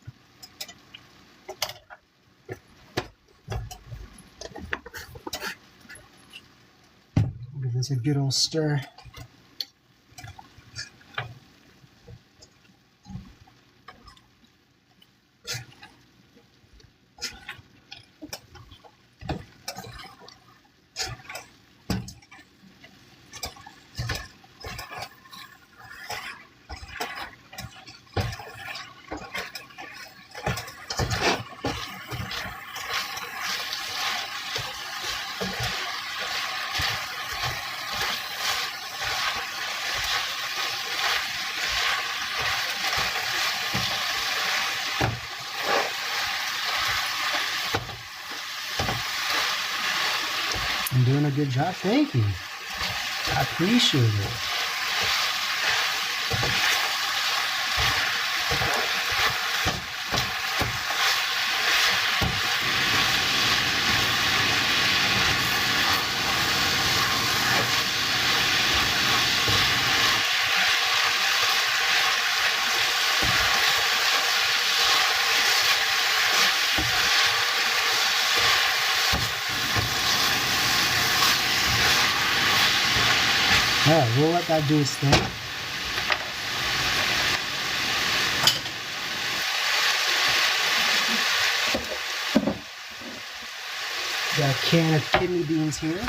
a good old stir. I'm doing a good job. Thank you. I appreciate it. Alright, we'll let that do its thing. Got a can of kidney beans here.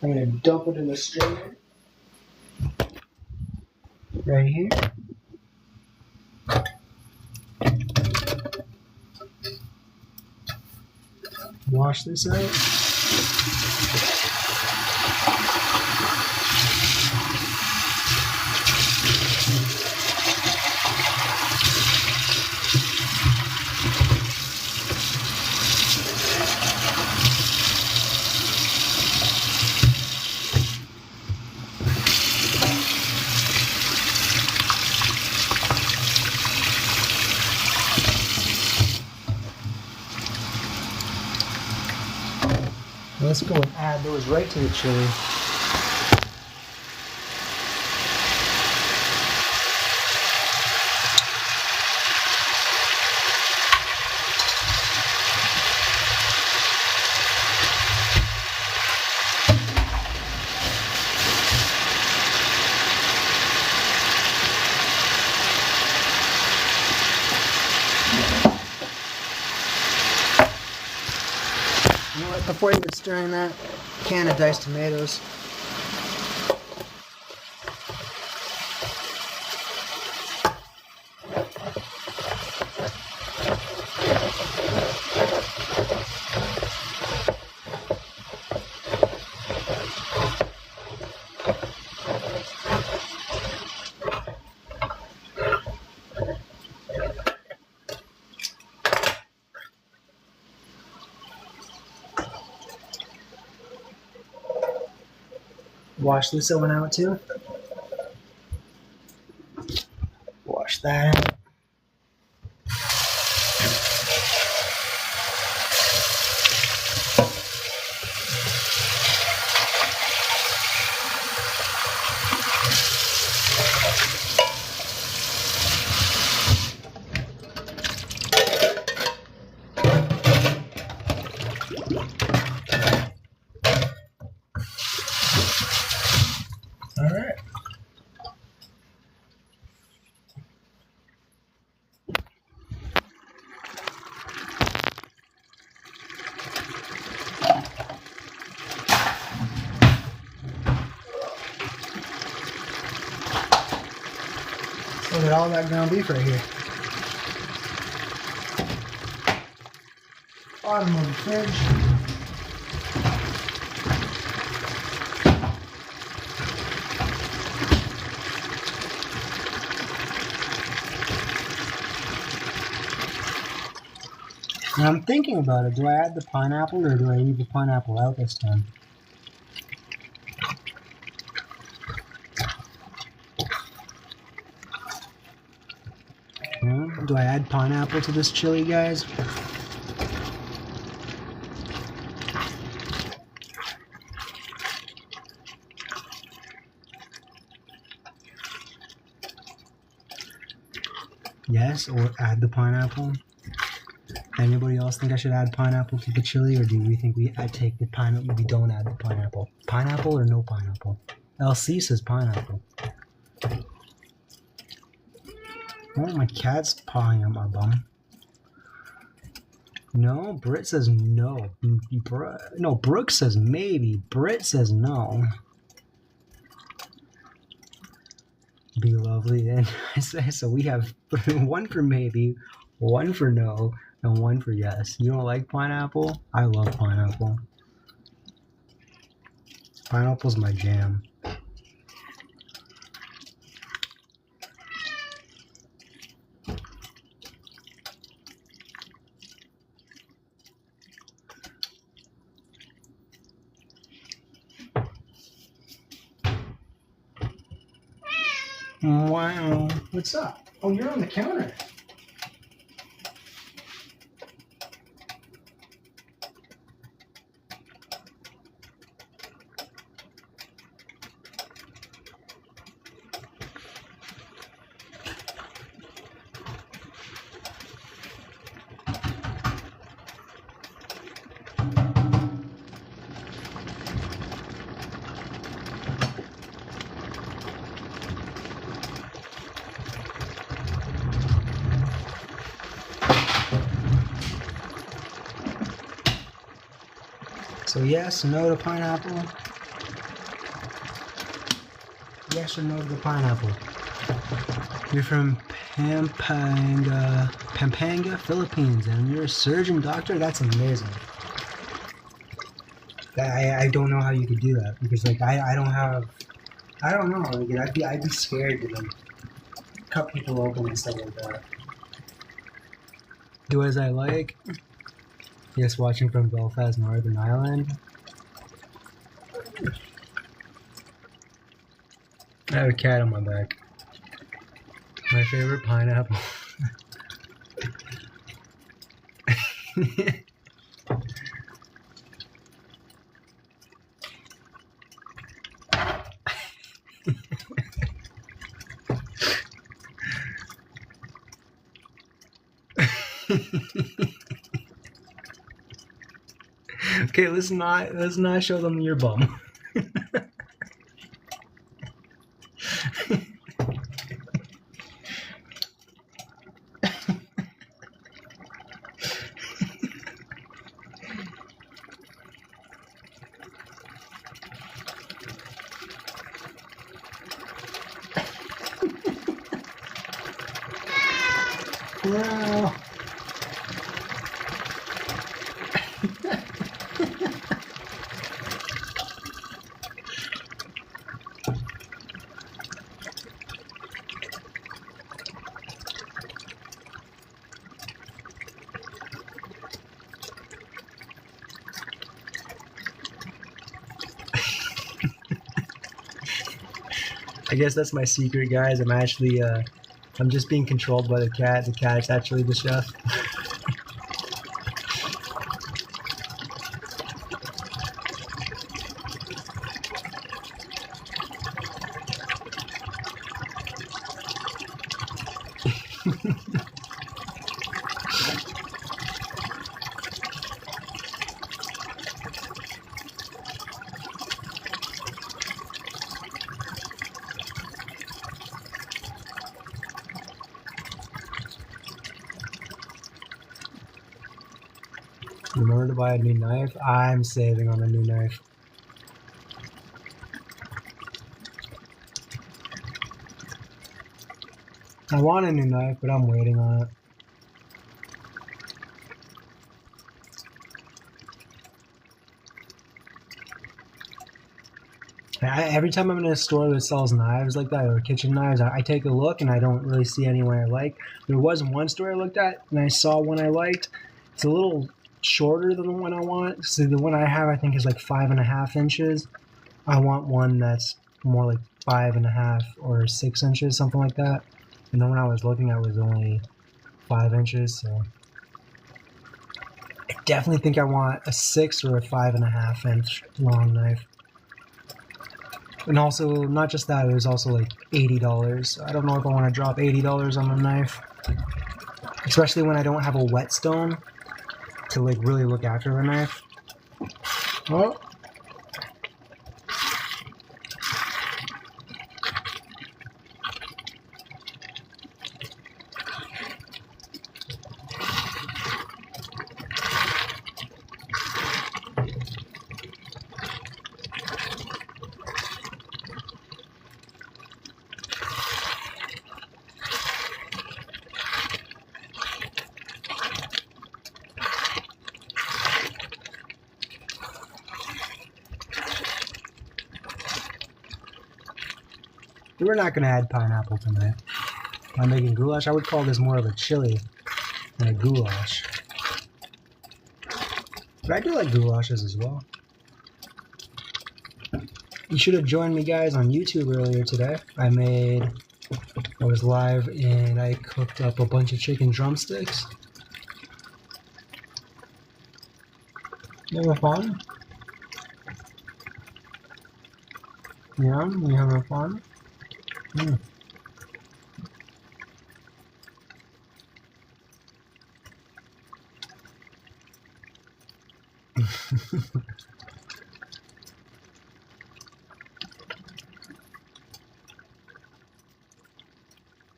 I'm going to dump it in the strainer right here. Wash this out. Let's go and add those right to the chili. You know what, before you get stirring that, can of diced tomatoes. Wash this one out too. Wash that out. Alright. Look at all that ground beef right here. Bottom of the fridge. And I'm thinking about it. Do I add the pineapple or do I leave the pineapple out this time? Do I add pineapple to this chili, guys? Yes, or add the pineapple. Anybody else think I should add pineapple to the chili, or do we think I take the pineapple? We don't add the pineapple. Pineapple or no pineapple? LC says pineapple. Oh, my cat's pawing on my bum. No, Britt says no. No, Brooke says maybe. Britt says no. Be lovely. And I say so. We have one for maybe, one for no, and one for yes. You don't like pineapple? I love pineapple. Pineapple's my jam. Wow. What's up? Oh, you're on the counter. So yes, no to pineapple. Yes or no to the pineapple. You're from Pampanga, Philippines, and you're a surgeon doctor? That's amazing. I don't know how you could do that, because like I don't know, like, I'd be scared to like cut people open and stuff like that. Do as I like. Yes, watching from Belfast, Northern Ireland. I have a cat on my back. My favorite pineapple. Okay, let's not show them your bum. Wow. I guess that's my secret, guys. I'm actually, I'm just being controlled by the cat. The cat's actually the chef. Remember to buy a new knife? I'm saving on a new knife. I want a new knife, but I'm waiting on it. Every time I'm in a store that sells knives like that, or kitchen knives, I take a look and I don't really see anyone I like. There was one store I looked at and I saw one I liked. It's a little shorter than the one I want. So the one I have, I think, is like 5.5 inches. I want one that's more like 5.5 or 6 inches, something like that. And the one I was looking at was only 5 inches, so I definitely think I want a 6 or a 5.5 inch long knife. And also, not just that, it was also like $80. I don't know if I want to drop $80 on a knife, especially when I don't have a whetstone to like really look after the knife. Oh. We're not going to add pineapple tonight. I'm making goulash. I would call this more of a chili than a goulash. But I do like goulashes as well. You should have joined me guys on YouTube earlier today. I was live and I cooked up a bunch of chicken drumsticks. You having fun? Yeah, you having fun? Mm.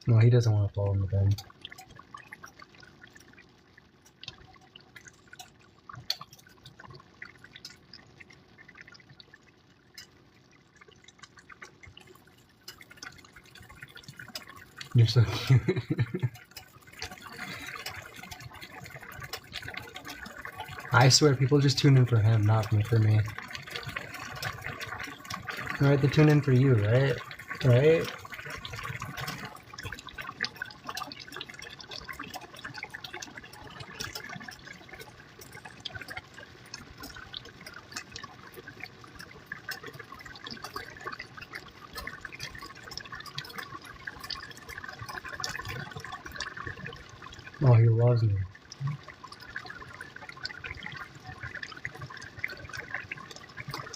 No, he doesn't want to fall in the bed. You're so cute. I swear people just tune in for him, not for me. Alright, they tune in for you, right? Right? Oh, he loves me.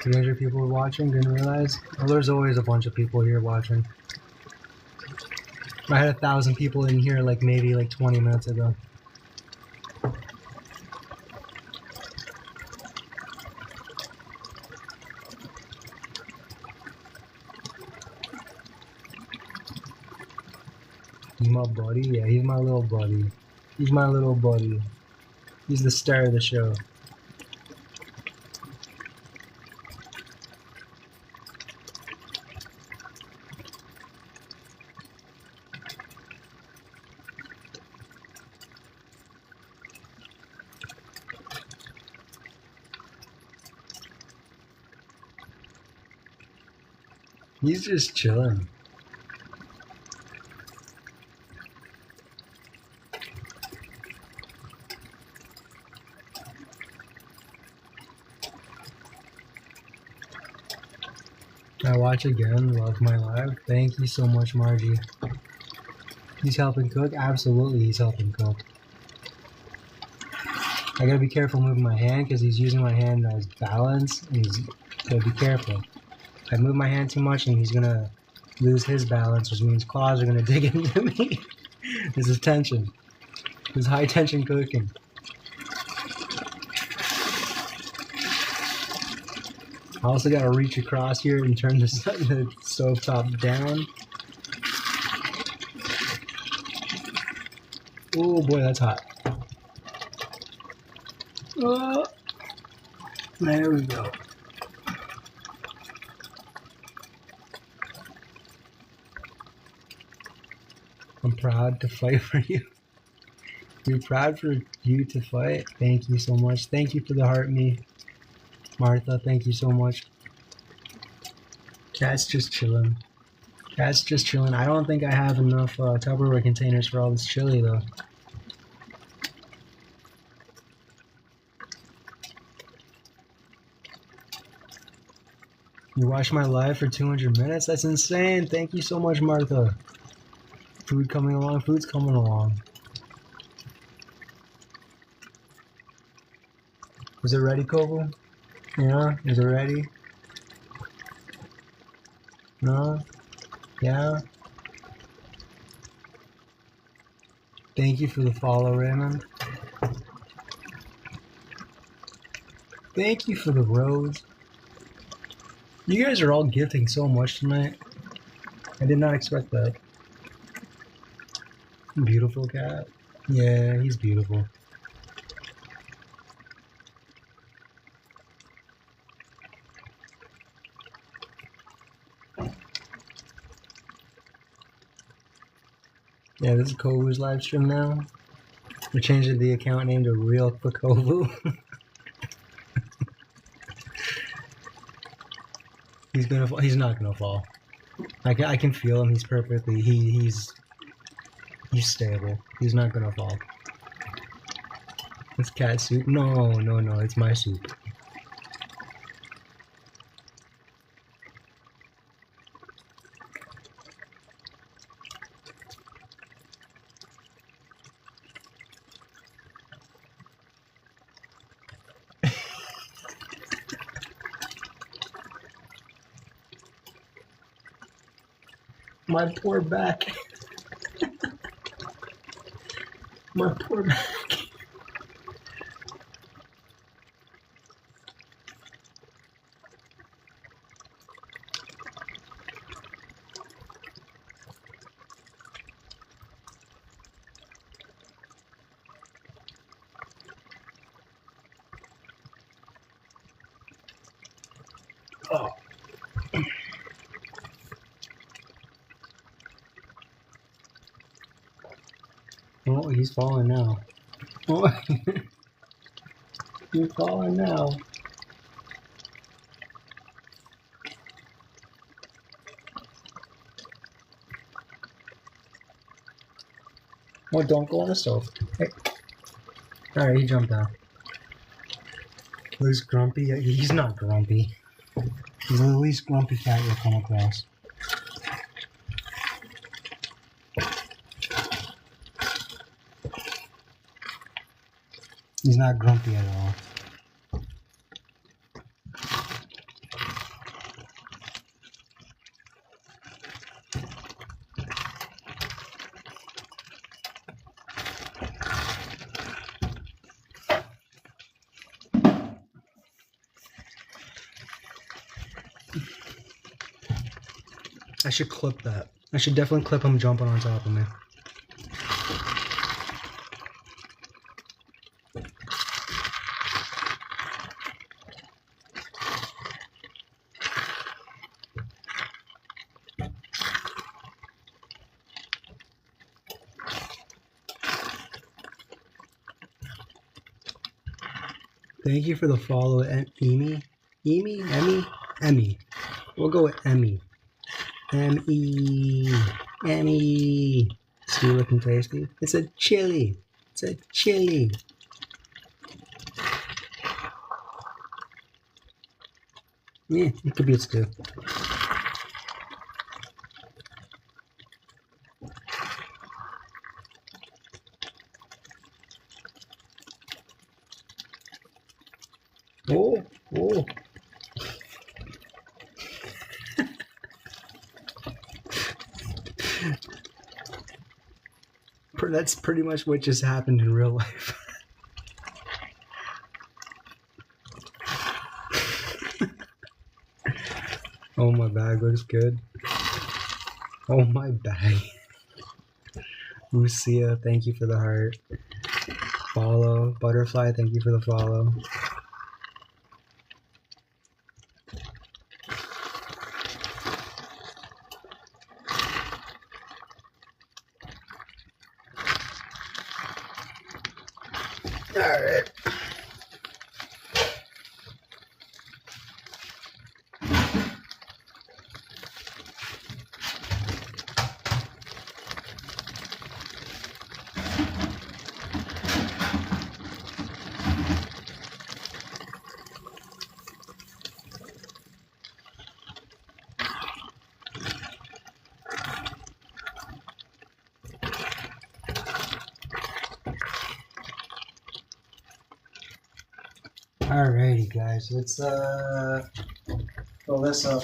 300 people watching, didn't realize? Well, there's always a bunch of people here watching. I had 1,000 people in here like maybe like 20 minutes ago. He's my buddy? Yeah, he's my little buddy. He's my little buddy. He's the star of the show. He's just chilling. I watch again, love my live. Thank you so much, Margie. He's helping cook? Absolutely, he's helping cook. I gotta be careful moving my hand because he's using my hand as balance. And he's gotta be careful. If I move my hand too much and he's gonna lose his balance, which means claws are gonna dig into me. This is tension. This is high tension cooking. I also gotta reach across here and turn the stovetop down. Oh boy, that's hot. There we go. I'm proud to fight for you. We're proud for you to fight. Thank you so much. Thank you for the heart, me. Martha, thank you so much. Cat's just chilling. Cat's just chilling. I don't think I have enough Tupperware containers for all this chili, though. You watched my live for 200 minutes? That's insane. Thank you so much, Martha. Food coming along. Food's coming along. Is it ready, Kovu? Yeah? Is it ready? No? Yeah? Thank you for the follow, Raymond. Thank you for the rose. You guys are all gifting so much tonight. I did not expect that. Beautiful cat. Yeah, he's beautiful. Yeah, this is Kovu's live stream now. We're changing the account name to Real for Kovu. He's gonna fall. He's not gonna fall. I can feel him. He's perfectly. He's stable. He's not gonna fall. It's cat soup. No, no, no. It's my soup. My poor back. My poor back. Oh. Oh, he's falling now. Oh, he's falling now. Oh, don't go on the stove. Hey. Alright, he jumped out. Where's Grumpy? He's not grumpy. He's the least grumpy cat you'll come across. He's not grumpy at all. I should clip that. I should definitely clip him jumping on top of me. Thank you for the follow, Emmy. Emmy. We'll go with Emmy. Emmy. Still looking tasty. It's a chili. It's a chili. Yeah, it could be a stew. Oh. That's pretty much what just happened in real life. Oh, my bag looks good. Oh, my bag. Lucia, thank you for the heart. Follow. Butterfly, thank you for the follow. Alright. Alrighty, guys, let's fill this up.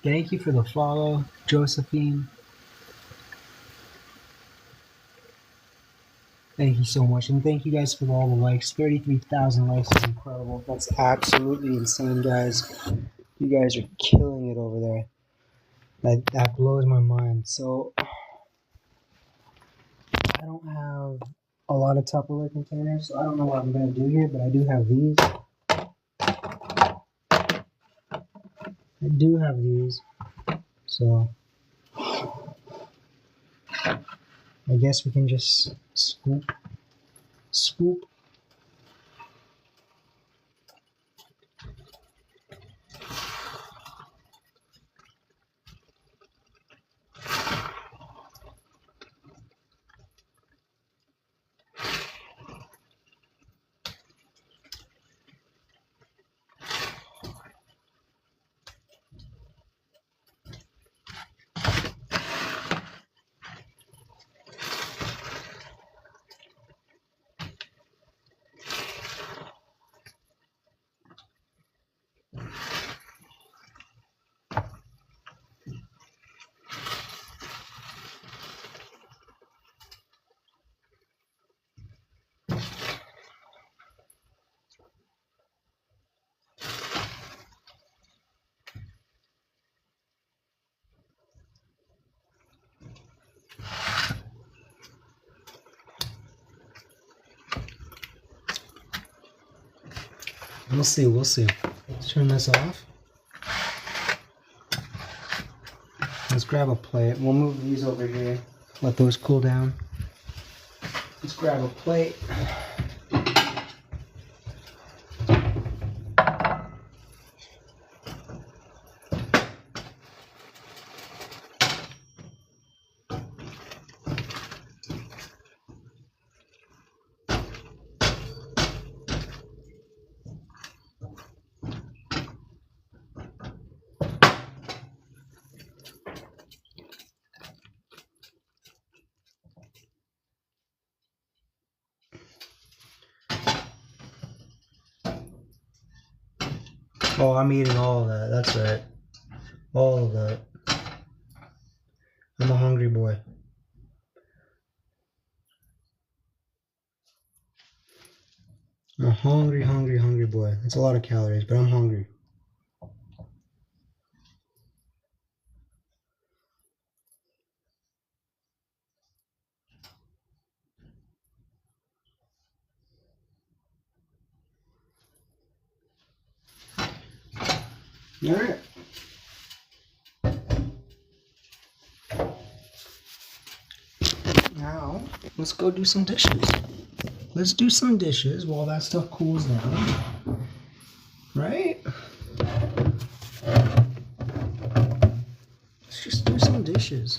Thank you for the follow, Josephine. Thank you so much, and thank you guys for all the likes. 33,000 likes is incredible. That's absolutely insane, guys. You guys are killing it over there. That blows my mind. So, I don't have a lot of Tupperware containers, so I don't know what I'm going to do here, but I do have these. So, I guess we can just scoop. We'll see. Let's turn this off. Let's grab a plate. We'll move these over here. Let those cool down. Let's grab a plate. Oh, I'm eating all of that. That's right. All of that. I'm a hungry boy. I'm a hungry boy. It's a lot of calories, but I'm hungry. All right. Now, let's go do some dishes. Let's do some dishes while that stuff cools down. Right? Let's just do some dishes.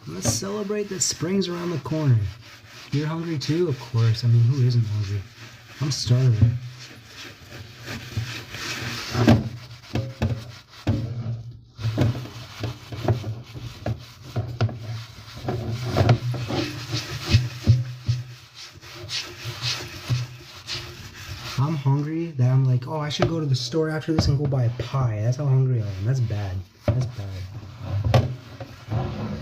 Let's celebrate that spring's around the corner. You're hungry too? Of course. I mean, who isn't hungry? I'm starving. I'm hungry that I'm like, oh, I should go to the store after this and go buy a pie. That's how hungry I am. That's bad. That's bad.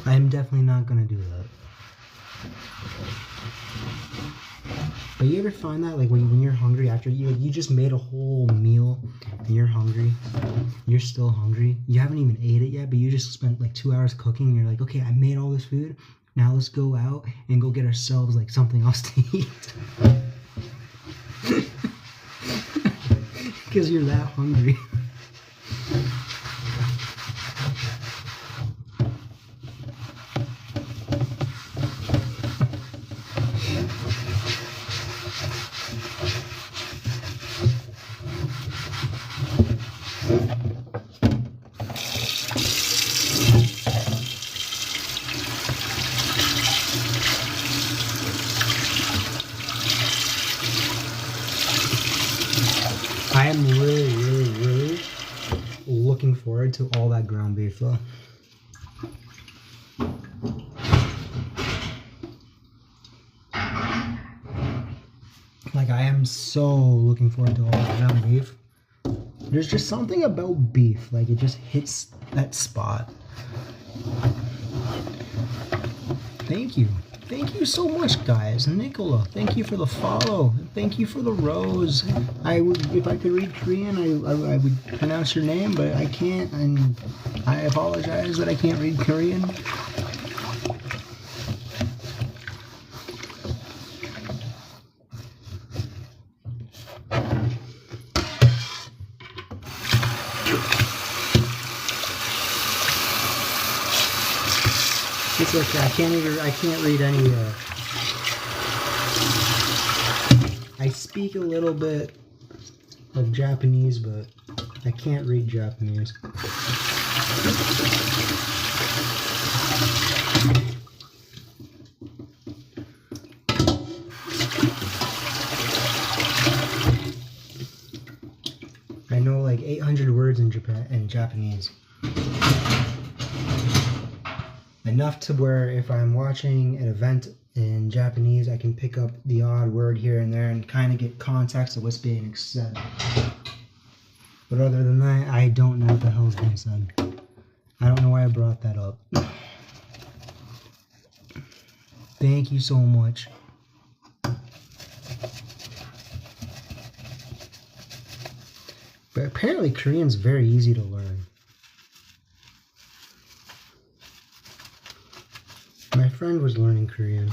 I am definitely not going to do that. But you ever find that, like, when you're hungry after you just made a whole meal and you're hungry, you're still hungry, you haven't even ate it yet, but you just spent like 2 hours cooking, and you're like, okay, I made all this food, now let's go out and go get ourselves like something else to eat. Because you're that hungry. I am really looking forward to all that ground beef though. Like, I am so looking forward to all that ground beef. There's just something about beef, like it just hits that spot. Thank you. Thank you so much, guys. Nicola, thank you for the follow. Thank you for the rose. If I could read Korean, I would pronounce your name, but I can't, and I apologize that I can't read Korean. It's okay. I can't read any. I speak a little bit of Japanese, but I can't read Japanese. I know like 800 words in Japanese. Enough to where if I'm watching an event in Japanese, I can pick up the odd word here and there and kind of get context of what's being said. But other than that, I don't know what the hell's being said. I don't know why I brought that up. Thank you so much. But apparently Korean's very easy to learn. My friend was learning Korean.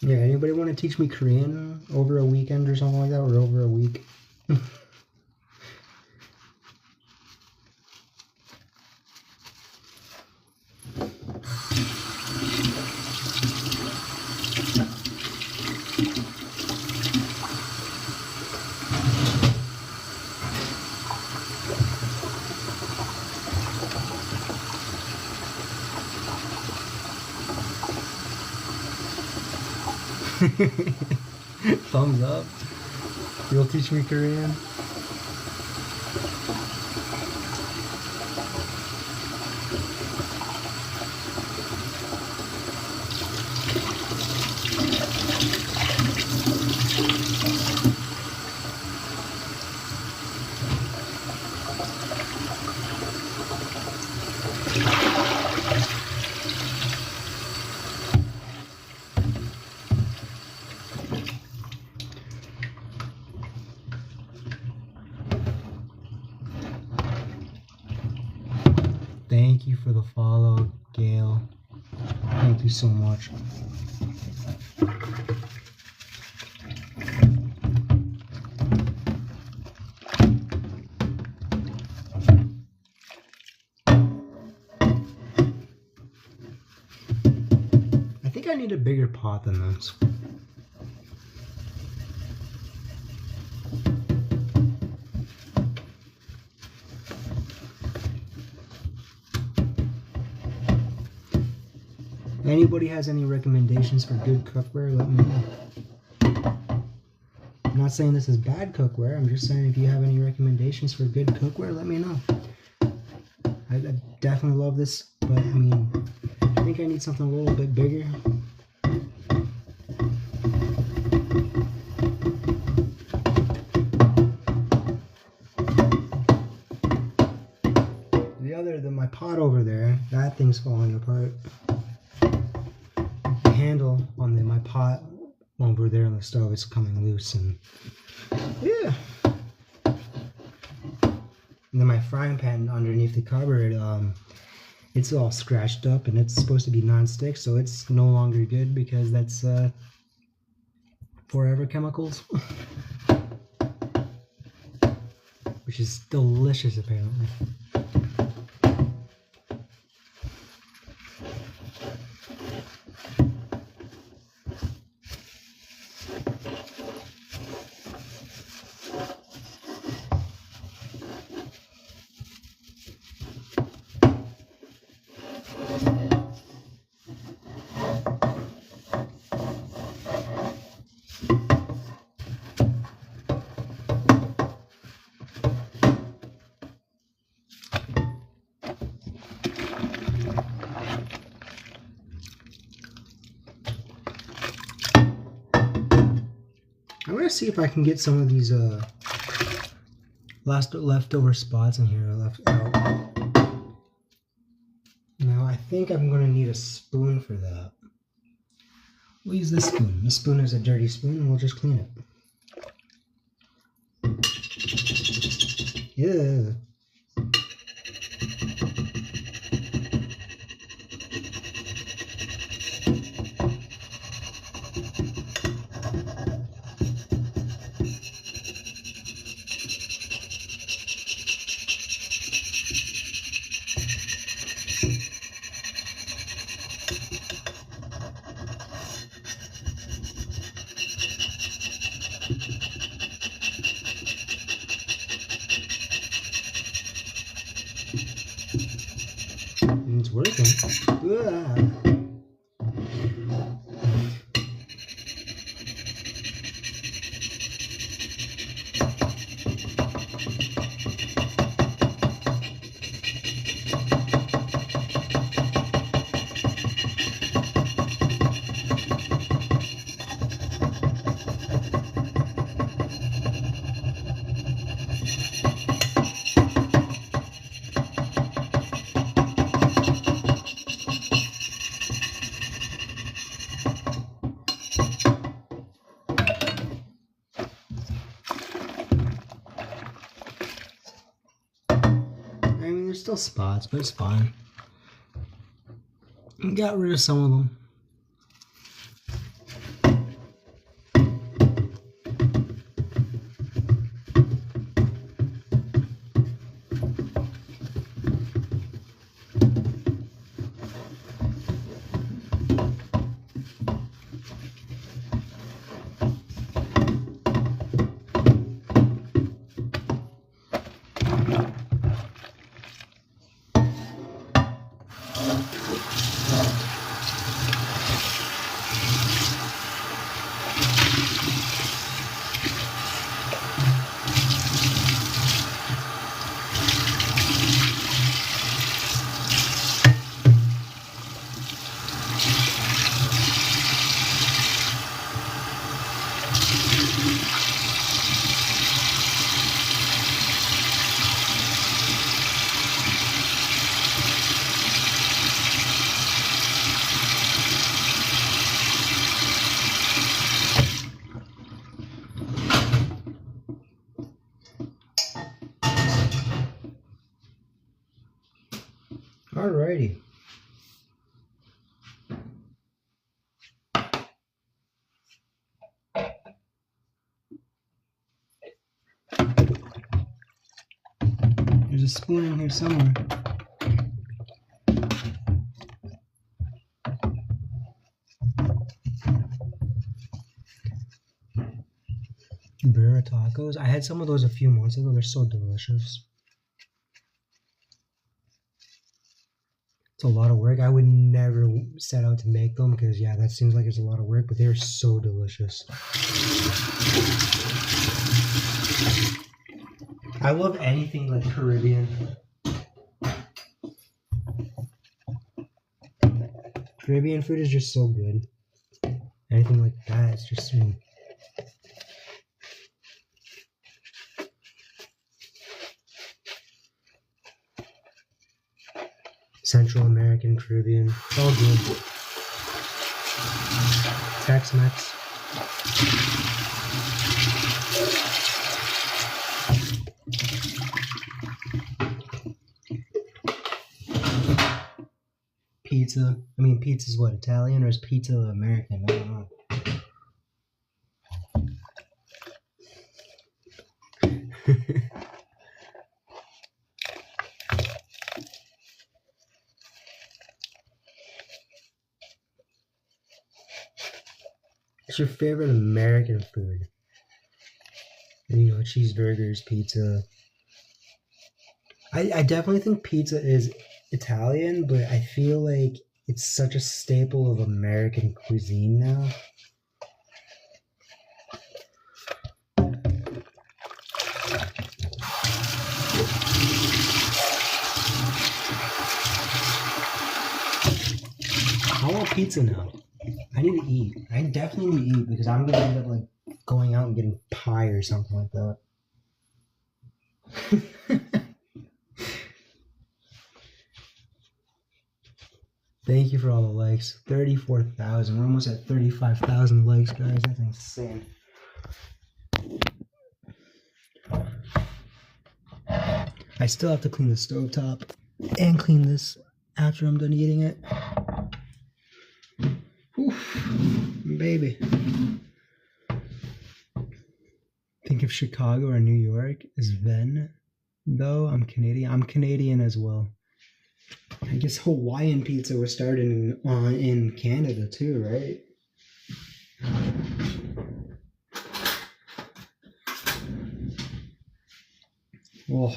Yeah, anybody want to teach me Korean over a weekend or something like that, or over a week? Thumbs up. You'll teach me Korean? Thank you for the follow, Gail. Thank you so much. I think I need a bigger pot than this. Anybody has any recommendations for good cookware, let me know. I'm not saying this is bad cookware, I'm just saying if you have any recommendations for good cookware, let me know. I definitely love this, but I mean, I think I need something a little bit bigger. pot over there. That thing's falling apart. The handle on my pot over there on the stove is coming loose, and yeah. And then my frying pan underneath the cupboard, it's all scratched up, and it's supposed to be non-stick, so it's no longer good because that's forever chemicals. Which is delicious, apparently. I'm gonna see if I can get some of these leftover spots in here left out. Now I think I'm gonna need a spoon for that. We'll use this spoon. This spoon is a dirty spoon, and we'll just clean it. Yeah. And it's working. Ugh. I mean, there's still spots, but it's fine. Got rid of some of them. Alrighty. There's a spoon in here somewhere. Burra tacos. I had some of those a few months ago. They're so delicious. It's a lot of work. I would never set out to make them because, yeah, that seems like it's a lot of work, but they're so delicious. I love anything like Caribbean. Caribbean food is just so good. Anything like that, it's just Central American, Caribbean. It's all good. Tex-Mex. Pizza. I mean, pizza's what, Italian, or is pizza American? I don't know. What's your favorite American food? You know, cheeseburgers, pizza. I definitely think pizza is Italian, but I feel like it's such a staple of American cuisine now. I want pizza now. I need to eat. I definitely need to eat because I'm gonna end up like going out and getting pie or something like that. Thank you for all the likes. 34,000. We're almost at 35,000 likes, guys. That's insane. I still have to clean the stovetop and clean this after I'm done eating it. Oof, baby. Think of Chicago or New York as Ven, though. I'm Canadian. I'm Canadian as well. I guess Hawaiian pizza was started in Canada too, right? Oh,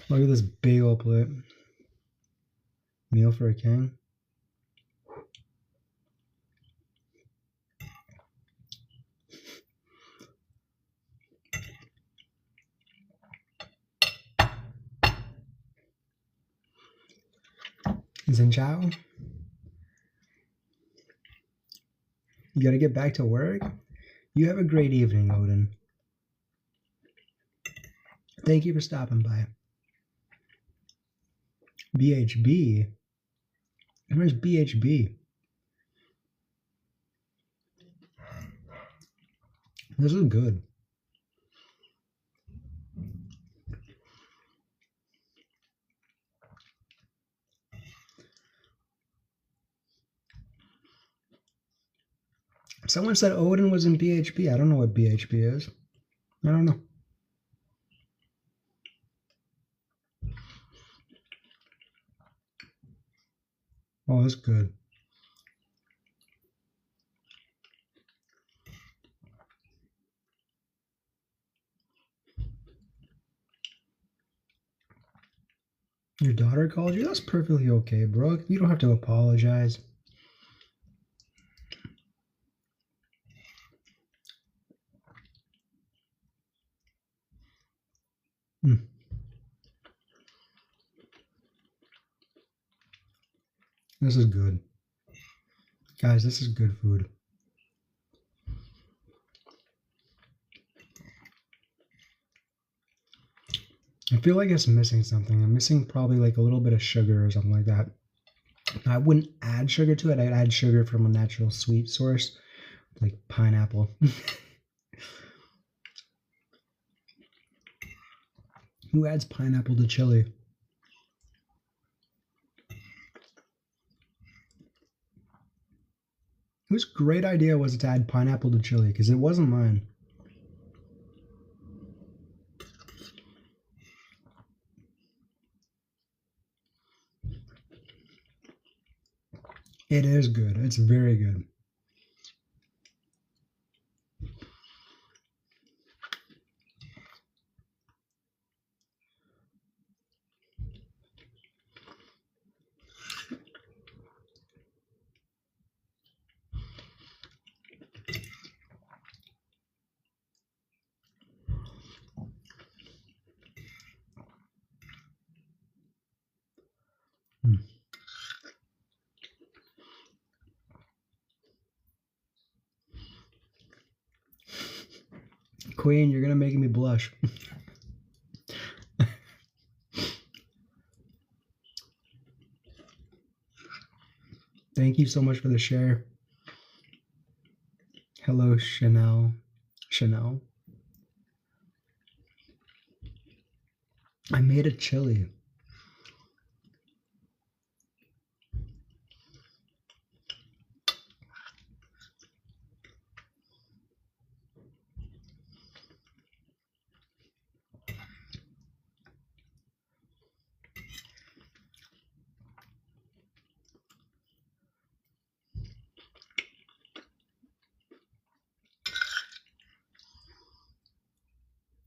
look at this big old plate. Meal for a king. Zinchao? You gotta get back to work? You have a great evening, Odin. Thank you for stopping by. BHB? Where's BHB? This is good. Someone said Odin was in BHB. I don't know what BHB is. I don't know. Oh, that's good. Your daughter called you? That's perfectly okay, bro. You don't have to apologize. This is good. Guys, this is good food. I feel like it's missing something. I'm missing probably like a little bit of sugar or something like that. I wouldn't add sugar to it. I'd add sugar from a natural sweet source, like pineapple. Who adds pineapple to chili? Whose great idea was it to add pineapple to chili? Because it wasn't mine. It is good. It's very good. Queen, you're gonna make me blush. Thank you so much for the share. Hello, Chanel. Chanel. I made a chili.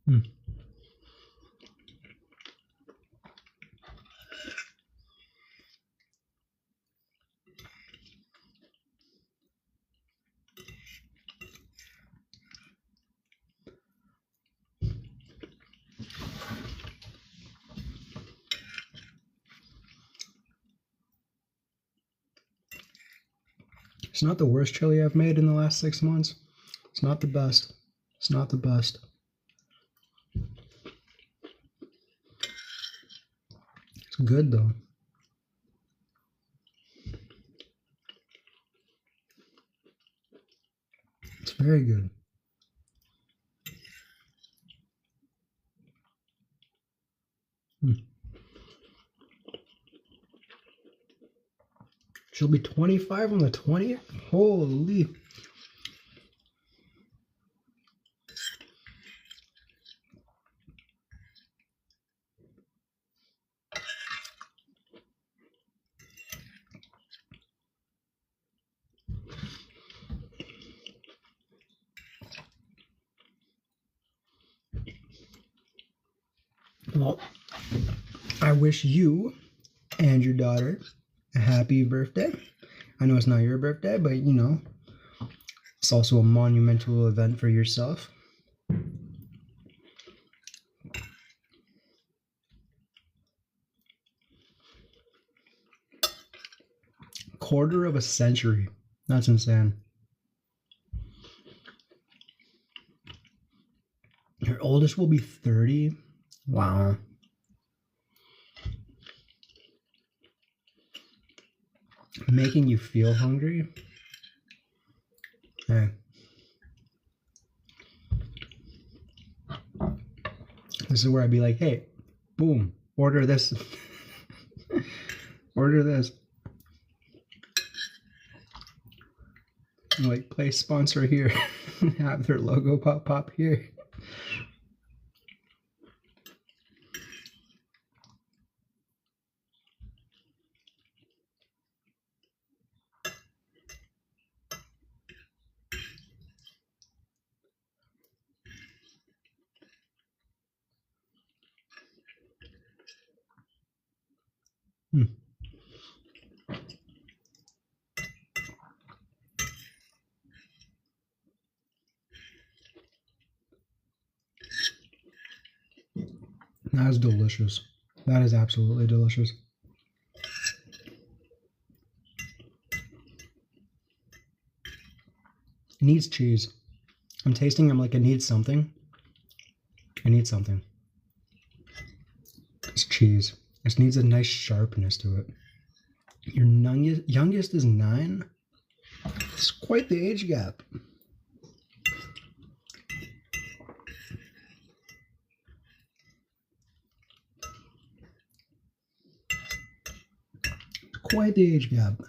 Mm. It's not the worst chili I've made in the last 6 months. It's not the best. It's not the best. It's good though. It's very good. She'll be 25 on the 20th? Holy. Well, I wish you and your daughter a happy birthday. I know it's not your birthday, but you know, it's also a monumental event for yourself. Quarter of a century. That's insane. Your oldest will be 30. Wow. Making you feel hungry? Hey. This is where I'd be like, hey, boom, order this. Order this. Like, place sponsor here. Have their logo pop here. That is delicious. That is absolutely delicious. It needs cheese. I'm tasting them like it needs something. I need something. It's cheese. It needs a nice sharpness to it. Your youngest is 9? It's quite the age gap. Quite the age gap.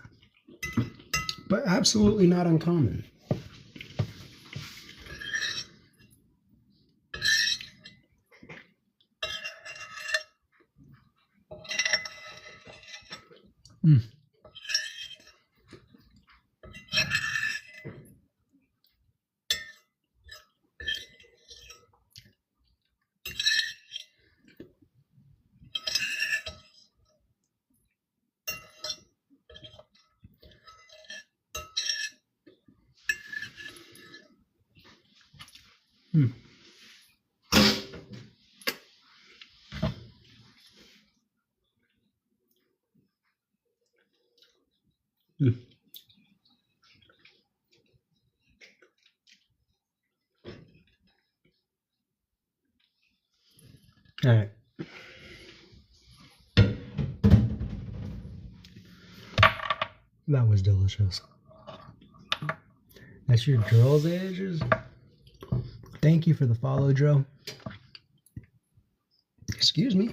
But absolutely not uncommon. All right. That was delicious. That's your girl's ages? Thank you for the follow, Joe. Excuse me.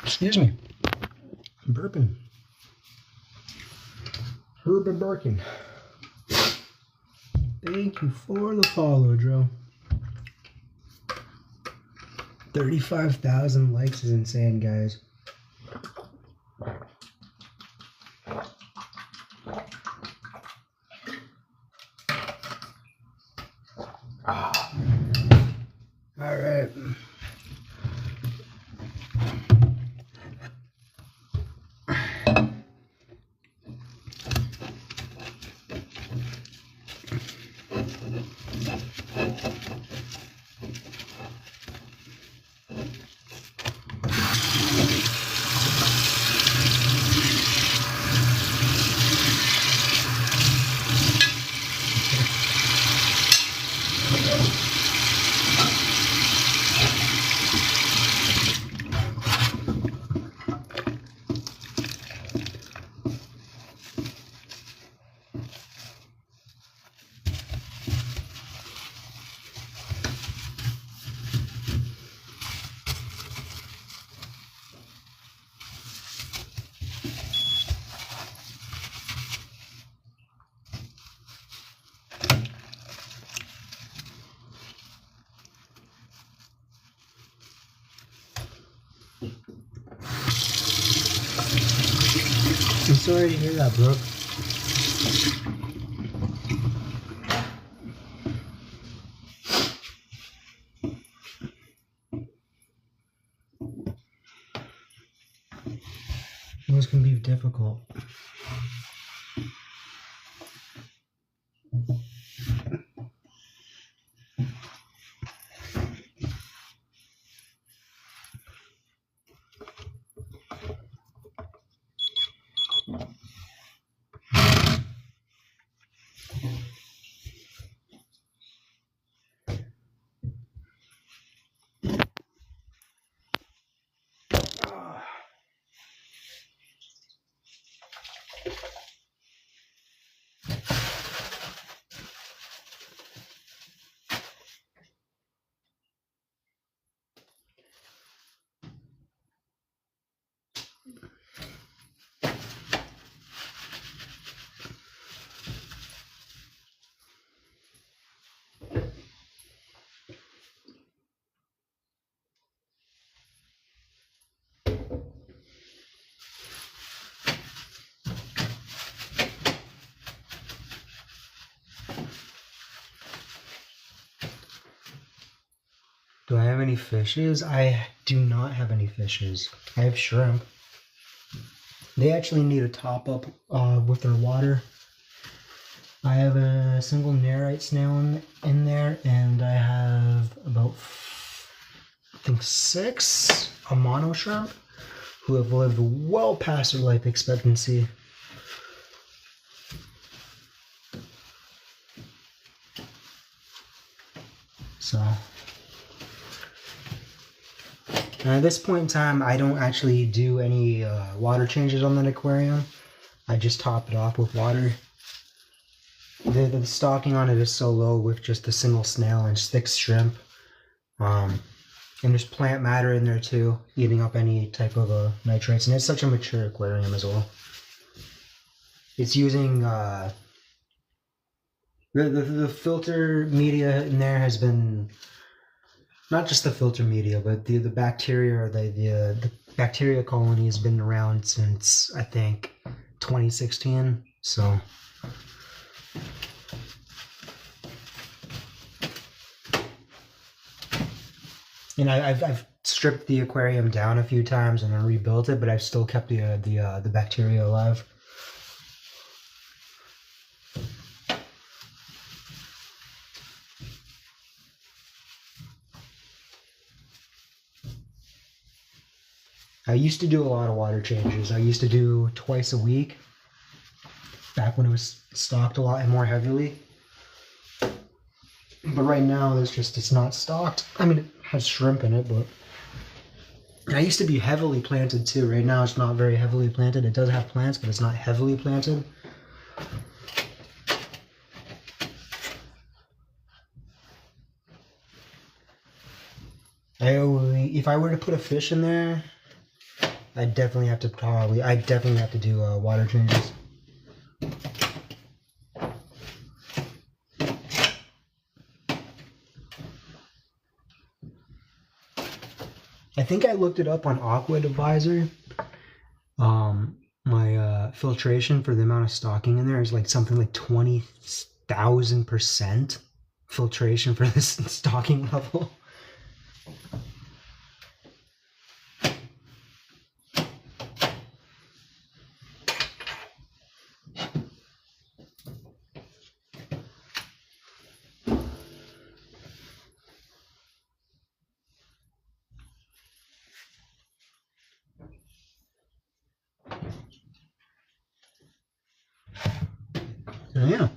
Excuse me. I'm burping. Herb Birkin. Thank you for the follow, Joe. 35,000 likes is insane, guys. All right. I'm sorry to hear that, Brooke. Those can be difficult. Do I have any fishes? I do not have any fishes. I have shrimp. They actually need a top up with their water. I have a single nerite snail in there, and I have about, I think, 6 Amano shrimp who have lived well past their life expectancy. So, at this point in time, I don't actually do any water changes on that aquarium. I just top it off with water. The stocking on it is so low with just a single snail and 6 shrimp. And there's plant matter in there too, eating up any type of nitrates. And it's such a mature aquarium as well. It's using the filter media in there has been, not just the filter media, but the bacteria, or the bacteria colony has been around since, I think, 2016. So and I've stripped the aquarium down a few times and then rebuilt it, but I've still kept the bacteria alive. I used to do a lot of water changes. I used to do twice a week, back when it was stocked a lot more heavily. But right now, it's not stocked. I mean, it has shrimp in it, but And I used to be heavily planted too. Right now it's not very heavily planted. It does have plants, but it's not heavily planted. If I were to put a fish in there, I'd definitely have to do water changes. I think I looked it up on Aqua Advisor. My filtration for the amount of stocking in there is like something like 20,000% filtration for this stocking level. So yeah.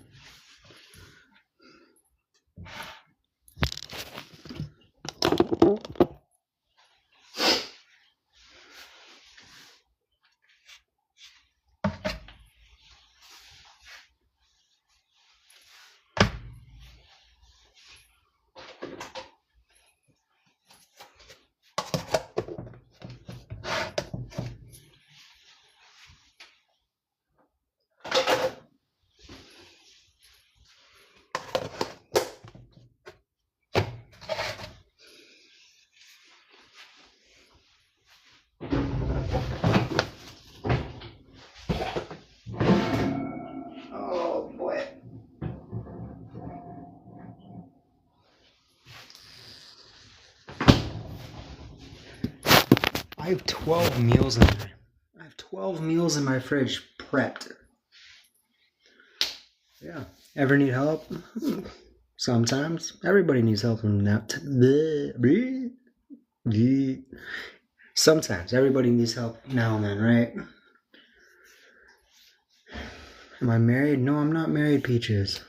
Oh boy. I have 12 meals in there. I have 12 meals in my fridge prepped. Yeah. Ever need help? Sometimes. Everybody needs help from now. Sometimes. Everybody needs help now and then, right? Am I married? No, I'm not married, Peaches.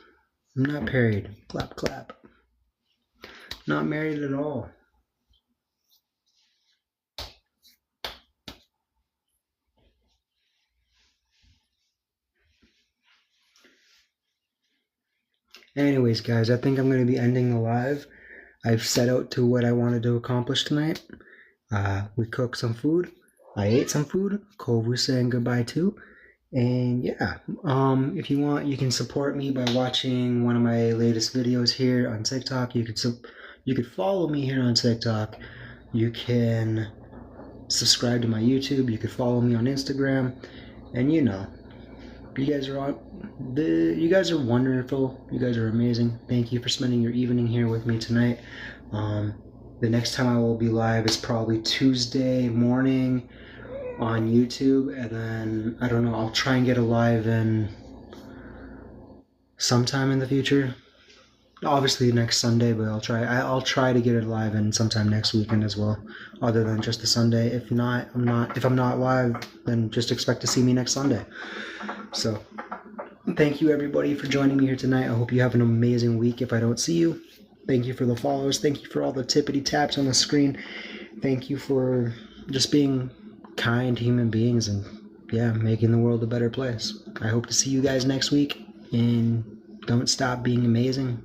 I'm not married. Clap, clap. Not married at all. Anyways, guys, I think I'm going to be ending the live. I've set out to what I wanted to accomplish tonight. We cooked some food. I ate some food. Cove was saying goodbye too. And yeah, if you want, you can support me by watching one of my latest videos here on TikTok. You could follow me here on TikTok. You can subscribe to my YouTube. You could follow me on Instagram. And you know, you guys are wonderful. You guys are amazing. Thank you for spending your evening here with me tonight. The next time I will be live is probably Tuesday morning on YouTube, and then I don't know, I'll try and get a live in sometime in the future. Obviously next Sunday, but I'll try to get it live in sometime next weekend as well, other than just the Sunday. If I'm not live, then just expect to see me next Sunday. So thank you everybody for joining me here tonight. I hope you have an amazing week if I don't see you. Thank you for the follows. Thank you for all the tippity taps on the screen. Thank you for just being kind human beings and yeah, making the world a better place. I hope to see you guys next week, and don't stop being amazing.